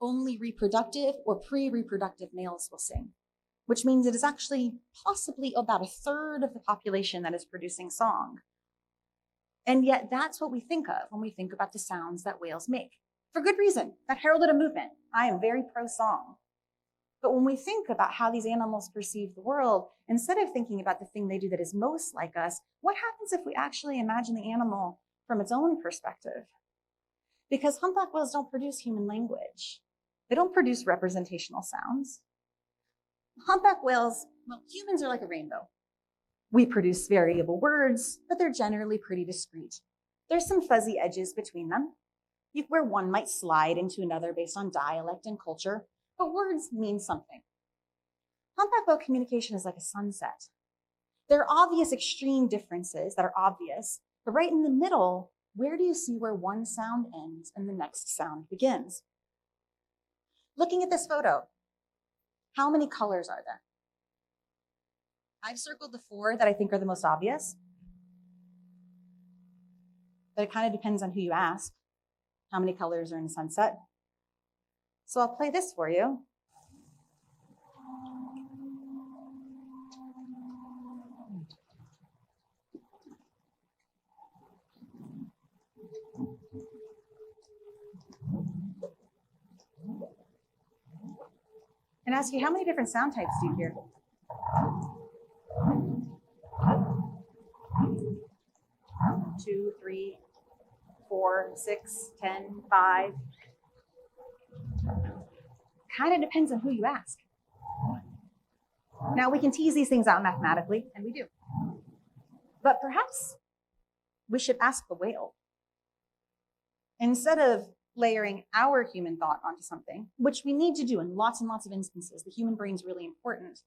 B: Only reproductive or pre-reproductive males will sing, which means it is actually possibly about 1/3 of the population that is producing song. And yet that's what we think of when we think about the sounds that whales make. For good reason. That heralded a movement. I am very pro-song. But when we think about how these animals perceive the world, instead of thinking about the thing they do that is most like us, what happens if we actually imagine the animal from its own perspective? Because humpback whales don't produce human language. They don't produce representational sounds. Humpback whales, well, humans are like a rainbow. We produce variable words, but they're generally pretty discrete. There's some fuzzy edges between them, where one might slide into another based on dialect and culture, but words mean something. Humpback whale communication is like a sunset. There are obvious extreme differences that are obvious, but right in the middle, where do you see where one sound ends and the next sound begins? Looking at this photo, how many colors are there? I've circled the 4 that I think are the most obvious, but it kind of depends on who you ask. How many colors are in a sunset? So I'll play this for you. And ask you, how many different sound types do you hear? Two, 3, 4, 6, 10, 5. Kind of depends on who you ask. Now we can tease these things out mathematically, and we do. But perhaps we should ask the whale. Instead of layering our human thought onto something, which we need to do in lots and lots of instances, the human brain's really important.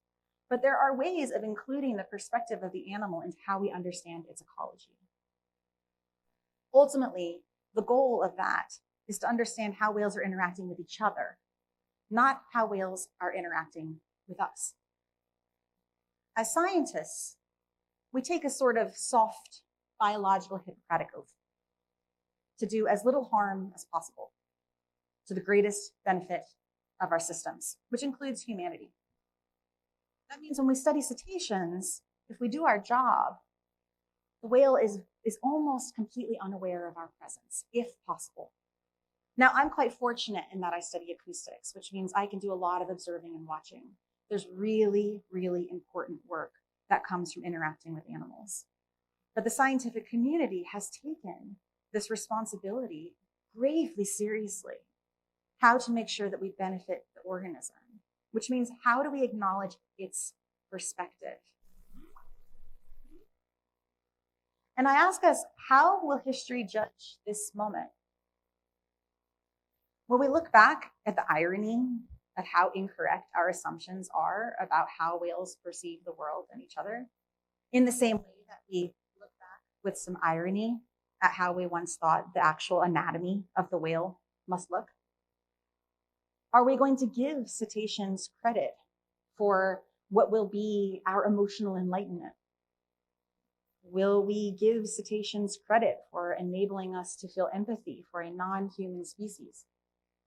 B: But there are ways of including the perspective of the animal into how we understand its ecology. Ultimately, the goal of that is to understand how whales are interacting with each other, not how whales are interacting with us. As scientists, we take a sort of soft biological Hippocratic oath to do as little harm as possible to the greatest benefit of our systems, which includes humanity. That means when we study cetaceans, if we do our job, the whale is almost completely unaware of our presence, if possible. Now, I'm quite fortunate in that I study acoustics, which means I can do a lot of observing and watching. There's really, really important work that comes from interacting with animals. But the scientific community has taken this responsibility gravely seriously. How to make sure that we benefit the organism, which means how do we acknowledge its perspective? And I ask us, how will history judge this moment? Will we look back at the irony of how incorrect our assumptions are about how whales perceive the world and each other, in the same way that we look back with some irony at how we once thought the actual anatomy of the whale must look? Are we going to give cetaceans credit for what will be our emotional enlightenment? Will we give cetaceans credit for enabling us to feel empathy for a non-human species,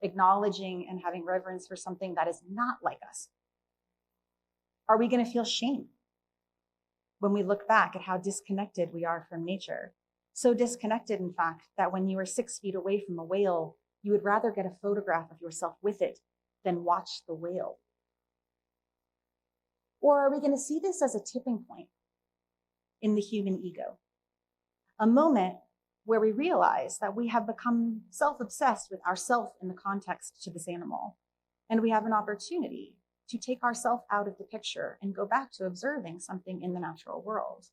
B: acknowledging and having reverence for something that is not like us? Are we going to feel shame when we look back at how disconnected we are from nature? So disconnected, in fact, that when you are 6 feet away from a whale, you would rather get a photograph of yourself with it than watch the whale. Or are we going to see this as a tipping point in the human ego? A moment where we realize that we have become self-obsessed with ourself in the context to this animal. And we have an opportunity to take ourself out of the picture and go back to observing something in the natural world.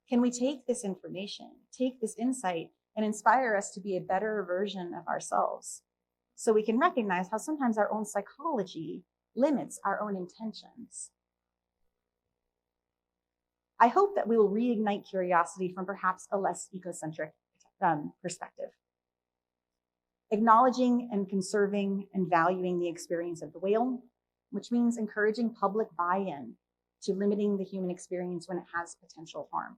B: Can we take this information, take this insight, and inspire us to be a better version of ourselves, so we can recognize how sometimes our own psychology limits our own intentions? I hope that we will reignite curiosity from perhaps a less ecocentric perspective, acknowledging and conserving and valuing the experience of the whale, which means encouraging public buy-in to limiting the human experience when it has potential harm.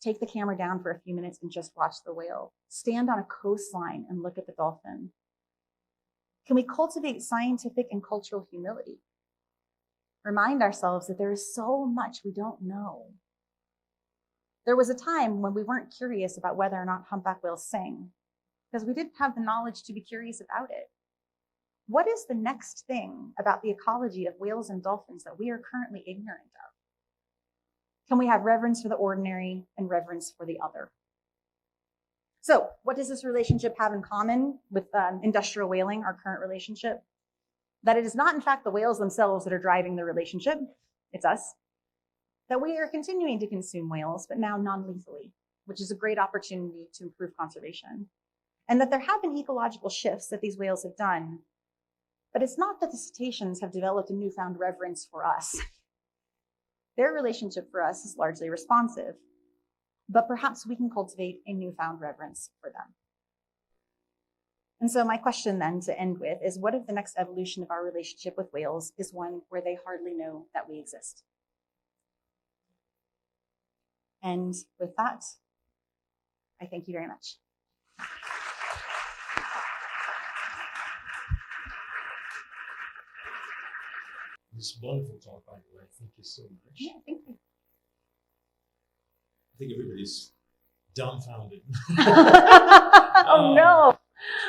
B: Take the camera down for a few minutes and just watch the whale. Stand on a coastline and look at the dolphin. Can we cultivate scientific and cultural humility? Remind ourselves that there is so much we don't know. There was a time when we weren't curious about whether or not humpback whales sang, because we didn't have the knowledge to be curious about it. What is the next thing about the ecology of whales and dolphins that we are currently ignorant of? Can we have reverence for the ordinary and reverence for the other? So what does this relationship have in common with industrial whaling, our current relationship? That it is not, in fact, the whales themselves that are driving the relationship. It's us. That we are continuing to consume whales, but now non-lethally, which is a great opportunity to improve conservation. And that there have been ecological shifts that these whales have done. But it's not that the cetaceans have developed a newfound reverence for us. Their relationship for us is largely responsive, but perhaps we can cultivate a newfound reverence for them. And so my question then to end with is, what if the next evolution of our relationship with whales is one where they hardly know that we exist? And with that, I thank you very much.
A: This wonderful talk, by the way. Thank you so much.
B: Yeah, thank you.
A: I think everybody's dumbfounded.
B: Oh, no.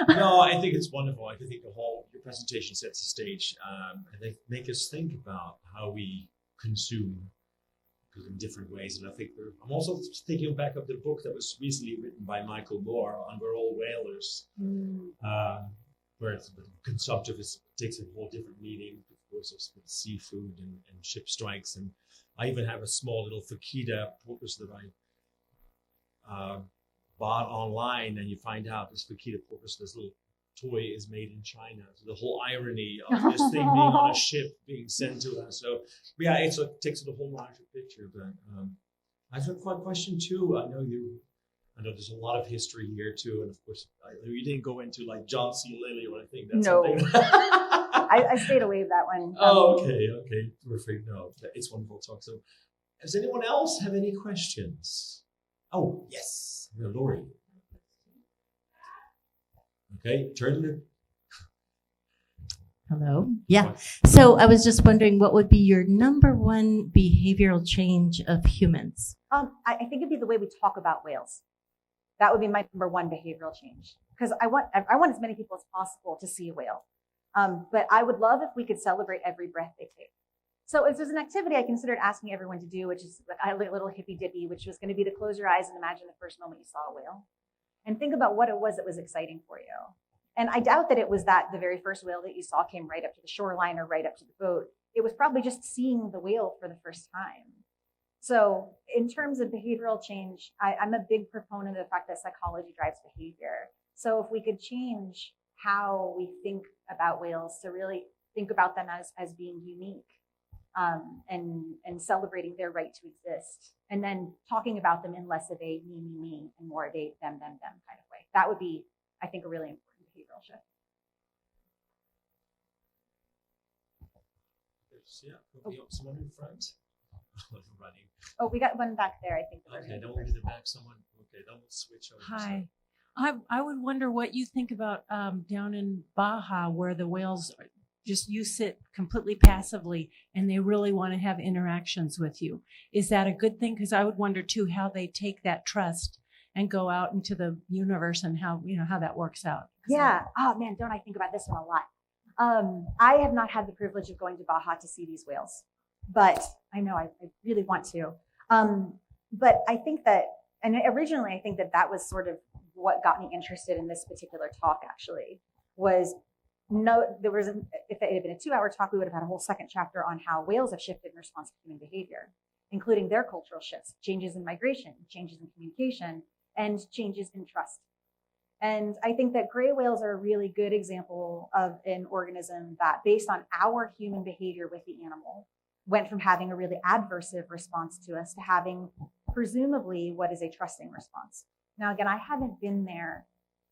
A: No, I think it's wonderful. I think your presentation sets the stage. And they make us think about how we consume in different ways. And I think I'm also thinking back of the book that was recently written by Michael Moore on We're All Whalers, where the consumptive takes a whole different meaning. Of course, there's seafood and ship strikes. And I even have a small little fajita porpoise that I bought online, and you find out this fajita porpoise, this little toy, is made in China. So the whole irony of this thing being on a ship being sent to us. So yeah, it takes it a whole larger picture. But I've got a question too. I know there's a lot of history here too, and of course, you didn't go into like John C. Lilly or anything. That's
B: no.
A: Something.
B: I stayed away with that one.
A: Oh, okay, perfect. No, it's wonderful talk. So, does anyone else have any questions? Oh, yes, Lori. Okay, turn it.
C: Hello. Yeah. So I was just wondering, what would be your number one behavioral change of humans?
B: I think it'd be the way we talk about whales. That would be my number one behavioral change, because I want as many people as possible to see a whale. But I would love if we could celebrate every breath they take. So it was an activity I considered asking everyone to do, which is like a little hippy dippy, which was going to be to close your eyes and imagine the first moment you saw a whale and think about what it was that was exciting for you. And I doubt that it was that the very first whale that you saw came right up to the shoreline or right up to the boat. It was probably just seeing the whale for the first time. So in terms of behavioral change, I'm a big proponent of the fact that psychology drives behavior. So if we could change how we think about whales to really think about them as being unique, and celebrating their right to exist, and then talking about them in less of a me, and more of a them kind of way. That would be, I think, a really important behavioral shift.
A: Yeah, someone in front. Running.
B: Oh, we got one back there, I think.
A: Okay, don't leave the back. Someone. Okay, then we'll switch over.
D: Hi. I would wonder what you think about down in Baja, where the whales you sit completely passively and they really want to have interactions with you. Is that a good thing? Because I would wonder too how they take that trust and go out into the universe and how that works out.
B: Yeah. Oh man, don't I think about this one a lot. I have not had the privilege of going to Baja to see these whales, but I know I really want to. But I think that, and originally I think that was sort of what got me interested in this particular talk actually, was if it had been a 2-hour talk, we would have had a whole second chapter on how whales have shifted in response to human behavior, including their cultural shifts, changes in migration, changes in communication, and changes in trust. And I think that gray whales are a really good example of an organism that, based on our human behavior with the animal, went from having a really adversive response to us to having presumably what is a trusting response. Now, again, I haven't been there,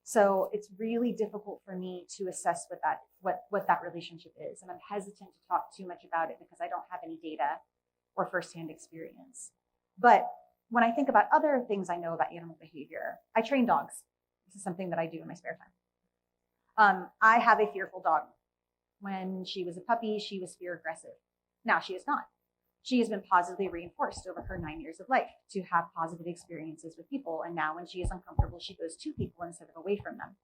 B: so it's really difficult for me to assess what that relationship is. And I'm hesitant to talk too much about it because I don't have any data or firsthand experience. But when I think about other things I know about animal behavior, I train dogs. This is something that I do in my spare time. I have a fearful dog. When she was a puppy, she was fear aggressive. Now she is not. She has been positively reinforced over her 9 years of life to have positive experiences with people. And now when she is uncomfortable, she goes to people instead of away from them.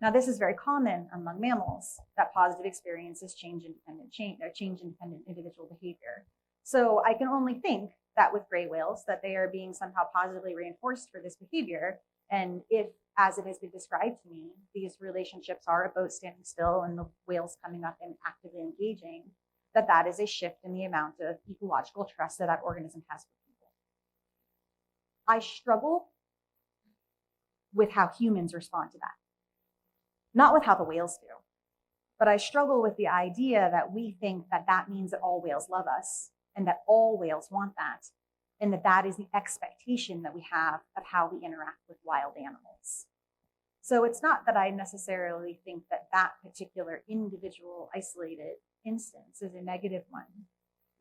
B: Now, this is very common among mammals, that positive experiences change independent individual behavior. So I can only think that with gray whales, that they are being somehow positively reinforced for this behavior. And if, as it has been described to me, these relationships are a boat standing still and the whales coming up and actively engaging, that is a shift in the amount of ecological trust that organism has for people. I struggle with how humans respond to that. Not with how the whales do, but I struggle with the idea that we think that means that all whales love us and that all whales want that, and that is the expectation that we have of how we interact with wild animals. So it's not that I necessarily think that particular individual isolated instance is a negative one,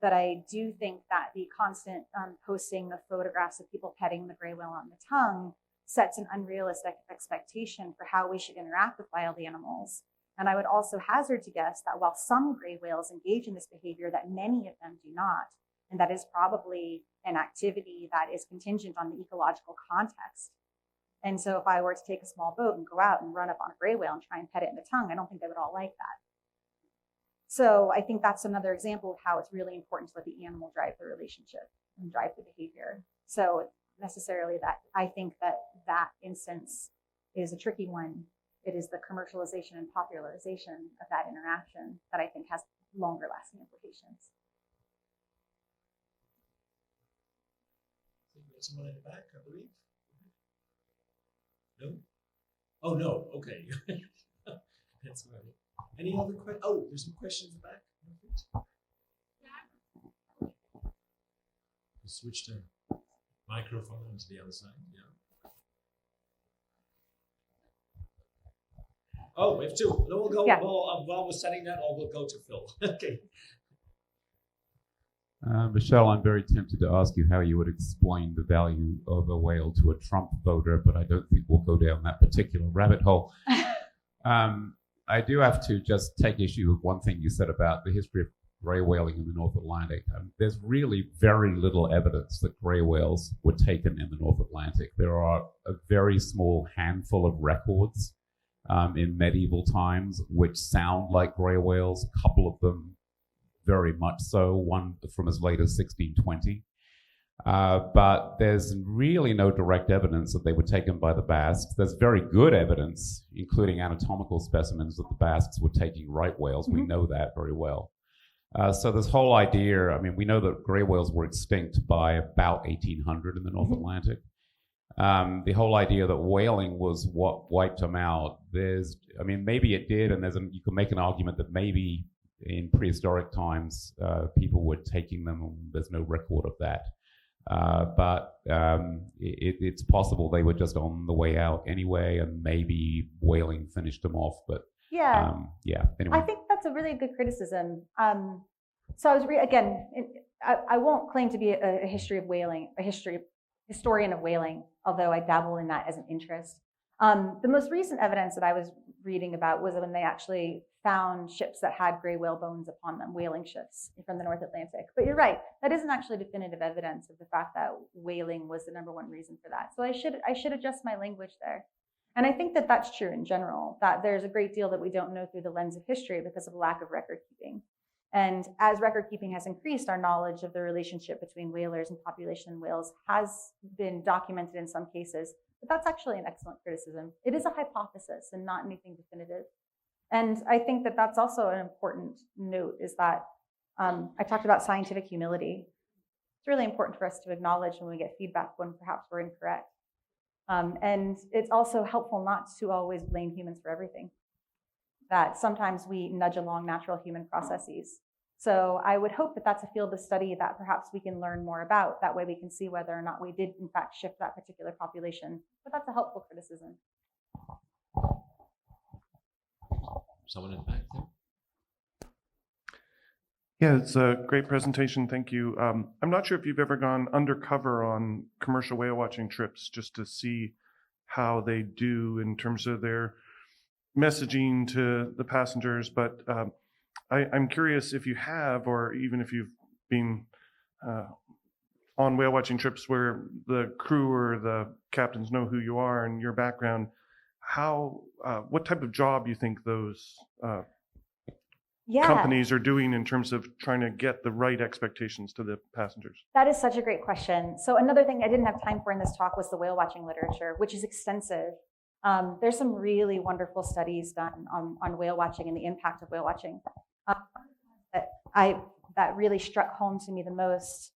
B: but I do think that the constant posting of photographs of people petting the gray whale on the tongue sets an unrealistic expectation for how we should interact with wild animals. And I would also hazard to guess that while some gray whales engage in this behavior, that many of them do not. And that is probably an activity that is contingent on the ecological context. And so if I were to take a small boat and go out and run up on a gray whale and try and pet it in the tongue, I don't think they would all like that. So I think that's another example of how it's really important to let the animal drive the relationship and drive the behavior. So necessarily that I think that instance is a tricky one. It is the commercialization and popularization of that interaction that I think has longer lasting implications.
A: There's someone in the back, I believe. No? Oh, no. Okay. That's all right. Any other questions? Oh, there's some questions in the back. We'll switch the microphone to the other side. Yeah. Oh, we have two. No, we'll go.
B: Yeah.
A: While we're setting that, we'll go to Phil. Okay.
E: Michelle, I'm very tempted to ask you how you would explain the value of a whale to a Trump voter, but I don't think we'll go down that particular rabbit hole. I do have to just take issue with one thing you said about the history of gray whaling in the North Atlantic. There's really very little evidence that gray whales were taken in the North Atlantic. There are a very small handful of records in medieval times which sound like gray whales. A couple of them very much so, one from as late as 1620. But there's really no direct evidence that they were taken by the Basques. There's very good evidence, including anatomical specimens, that the Basques were taking right whales. We know that very well. So this whole idea, I mean, we know that gray whales were extinct by about 1800 in the North Atlantic. The whole idea that whaling was what wiped them out, maybe it did, and you can make an argument that maybe in prehistoric times people were taking them, and there's no record of that. But it's possible they were just on the way out anyway, and maybe whaling finished them off. But anyway.
B: I think that's a really good criticism. So I was I won't claim to be a historian of whaling, although I dabble in that as an interest. The most recent evidence that I was reading about was when they actually found ships that had gray whale bones upon them, whaling ships from the North Atlantic. But you're right, that isn't actually definitive evidence of the fact that whaling was the number one reason for that. So I should adjust my language there. And I think that that's true in general, that there's a great deal that we don't know through the lens of history because of lack of record keeping. And as record keeping has increased, our knowledge of the relationship between whalers and population whales has been documented in some cases. But that's actually an excellent criticism. It is a hypothesis and not anything definitive. And I think that that's also an important note, is that I talked about scientific humility. It's really important for us to acknowledge when we get feedback when perhaps we're incorrect. And it's also helpful not to always blame humans for everything, that sometimes we nudge along natural human processes. So I would hope that that's a field of study that perhaps we can learn more about. That way we can see whether or not we did in fact shift that particular population. But that's a helpful criticism.
A: Someone in the back there?
F: Yeah, it's a great presentation. Thank you. I'm not sure if you've ever gone undercover on commercial whale watching trips just to see how they do in terms of their messaging to the passengers, but I'm curious if you have, or even if you've been on whale watching trips where the crew or the captains know who you are and your background, what type of job you think those companies are doing in terms of trying to get the right expectations to the passengers? That
B: is such a great question. So another thing I didn't have time for in this talk was the whale watching literature, which is extensive. There's some really wonderful studies done on whale watching and the impact of whale watching. That really struck home to me the most.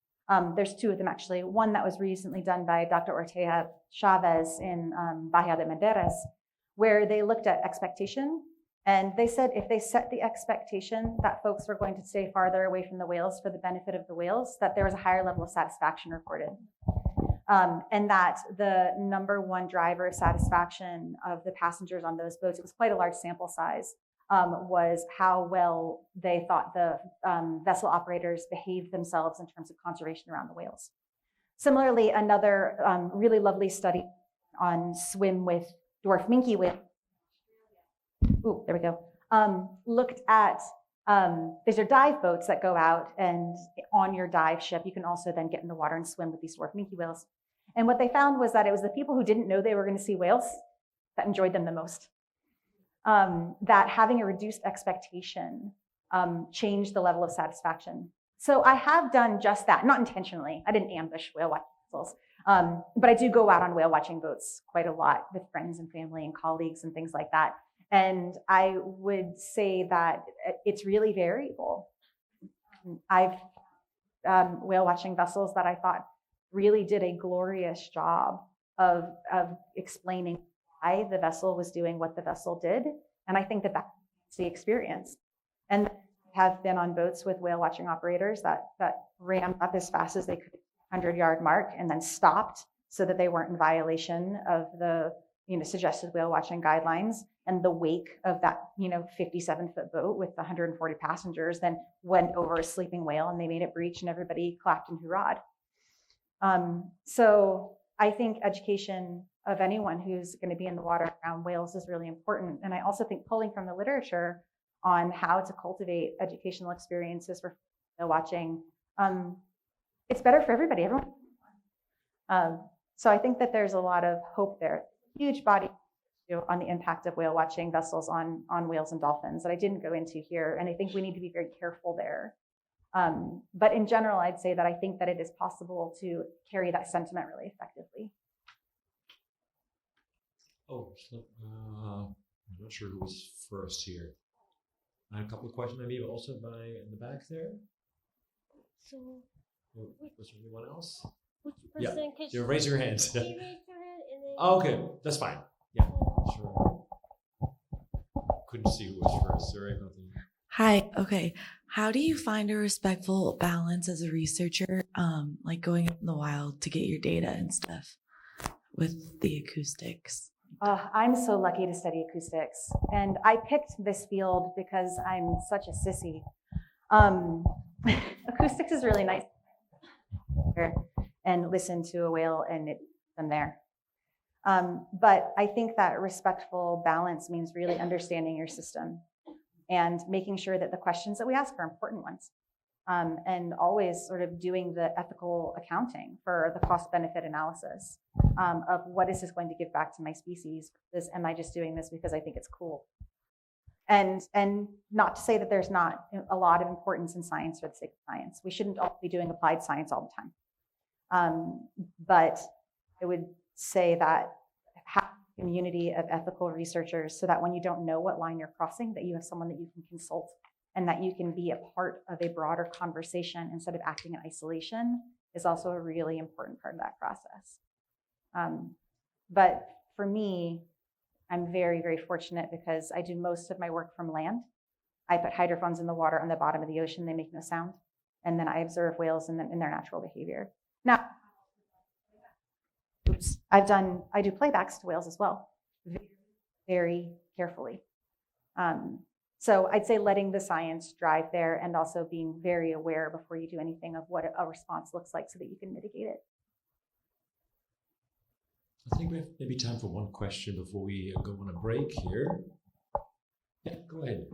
B: There's two of them actually. One that was recently done by Dr. Ortega Chavez in Bahia de Medeiros, where they looked at expectation. And they said if they set the expectation that folks were going to stay farther away from the whales for the benefit of the whales, that there was a higher level of satisfaction reported. And that the number one driver of satisfaction of the passengers on those boats, it was quite a large sample size, was how well they thought the vessel operators behaved themselves in terms of conservation around the whales. Similarly, another really lovely study on swim with dwarf minke whale. Ooh, there we go. Looked at, these are dive boats that go out, and on your dive ship, you can also then get in the water and swim with these dwarf minke whales. And what they found was that it was the people who didn't know they were going to see whales that enjoyed them the most. That having a reduced expectation changed the level of satisfaction. So I have done just that, not intentionally. I didn't ambush whale watching vessels, but I do go out on whale watching boats quite a lot with friends and family and colleagues and things like that. And I would say that it's really variable. I've whale watching vessels that I thought really did a glorious job of explaining why the vessel was doing what the vessel did. And I think that that's the experience. And have been on boats with whale watching operators that ran up as fast as they could 100-yard mark and then stopped so that they weren't in violation of the suggested whale watching guidelines. And the wake of that 57-foot boat with 140 passengers then went over a sleeping whale, and they made it breach, and everybody clapped and hurrahed. So I think education of anyone who's going to be in the water around whales is really important. And I also think pulling from the literature on how to cultivate educational experiences for whale watching, it's better for everybody. Everyone. So I think that there's a lot of hope there. Huge body on the impact of whale watching vessels on whales and dolphins that I didn't go into here. And I think we need to be very careful there But in general, I'd say that I think that it is possible to carry that sentiment really effectively.
A: Oh, I'm not sure who was first here. I had a couple of questions, maybe also in the back there.
G: So,
A: Was there anyone else?
G: which
A: Yeah.
G: person could
A: You raise your hand.
G: you raise your hand and then
A: Oh, okay, that's fine. Yeah, sure. Couldn't see who was first. Sorry about that.
H: Hi. Okay. How do you find a respectful balance as a researcher, like going out in the wild to get your data and stuff with the acoustics?
B: I'm so lucky to study acoustics, and I picked this field because I'm such a sissy. Acoustics is really nice, and listen to a whale, and I'm there. But I think that respectful balance means really understanding your system and making sure that the questions that we ask are important ones, and always sort of doing the ethical accounting for the cost-benefit analysis of what is this going to give back to my species? Am I just doing this because I think it's cool? And not to say that there's not a lot of importance in science for the sake of science. We shouldn't all be doing applied science all the time. But I would say that have a community of ethical researchers so that when you don't know what line you're crossing, that you have someone that you can consult and that you can be a part of a broader conversation instead of acting in isolation is also a really important part of that process. But for me, I'm very, very fortunate because I do most of my work from land. I put hydrophones in the water on the bottom of the ocean. They make no sound. And then I observe whales in their natural behavior. Now, I do playbacks to whales as well, very, very carefully. So I'd say letting the science drive there and also being very aware before you do anything of what a response looks like so that you can mitigate it.
A: I think we have maybe time for one question before we go on a break here. Yeah, go ahead.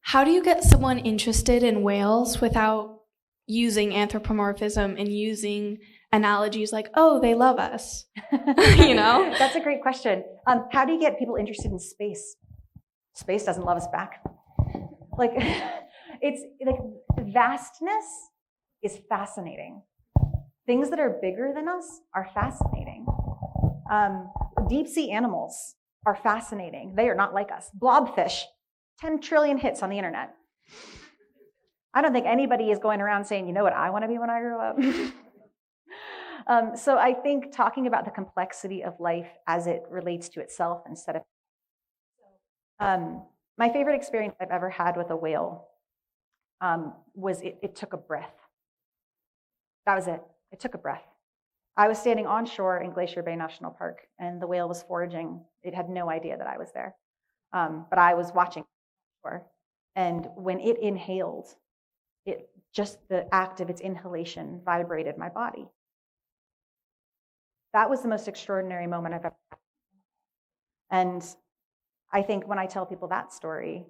I: How do you get someone interested in whales without using anthropomorphism and using analogies like, oh, they love us? You know?
B: That's a great question. How do you get people interested in space? Space doesn't love us back. Like, it's like vastness is fascinating. Things that are bigger than us are fascinating. Deep sea animals are fascinating. They are not like us. Blobfish, 10 trillion hits on the internet. I don't think anybody is going around saying, you know what I want to be when I grow up. So I think talking about the complexity of life as it relates to itself instead of... my favorite experience I've ever had with a whale was it took a breath. That was it. It took a breath. I was standing on shore in Glacier Bay National Park, and the whale was foraging. It had no idea that I was there. But I was watching. And when it inhaled, just the act of its inhalation vibrated my body. That was the most extraordinary moment I've ever had. And I think when I tell people that story,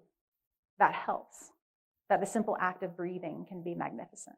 B: that helps. That the simple act of breathing can be magnificent.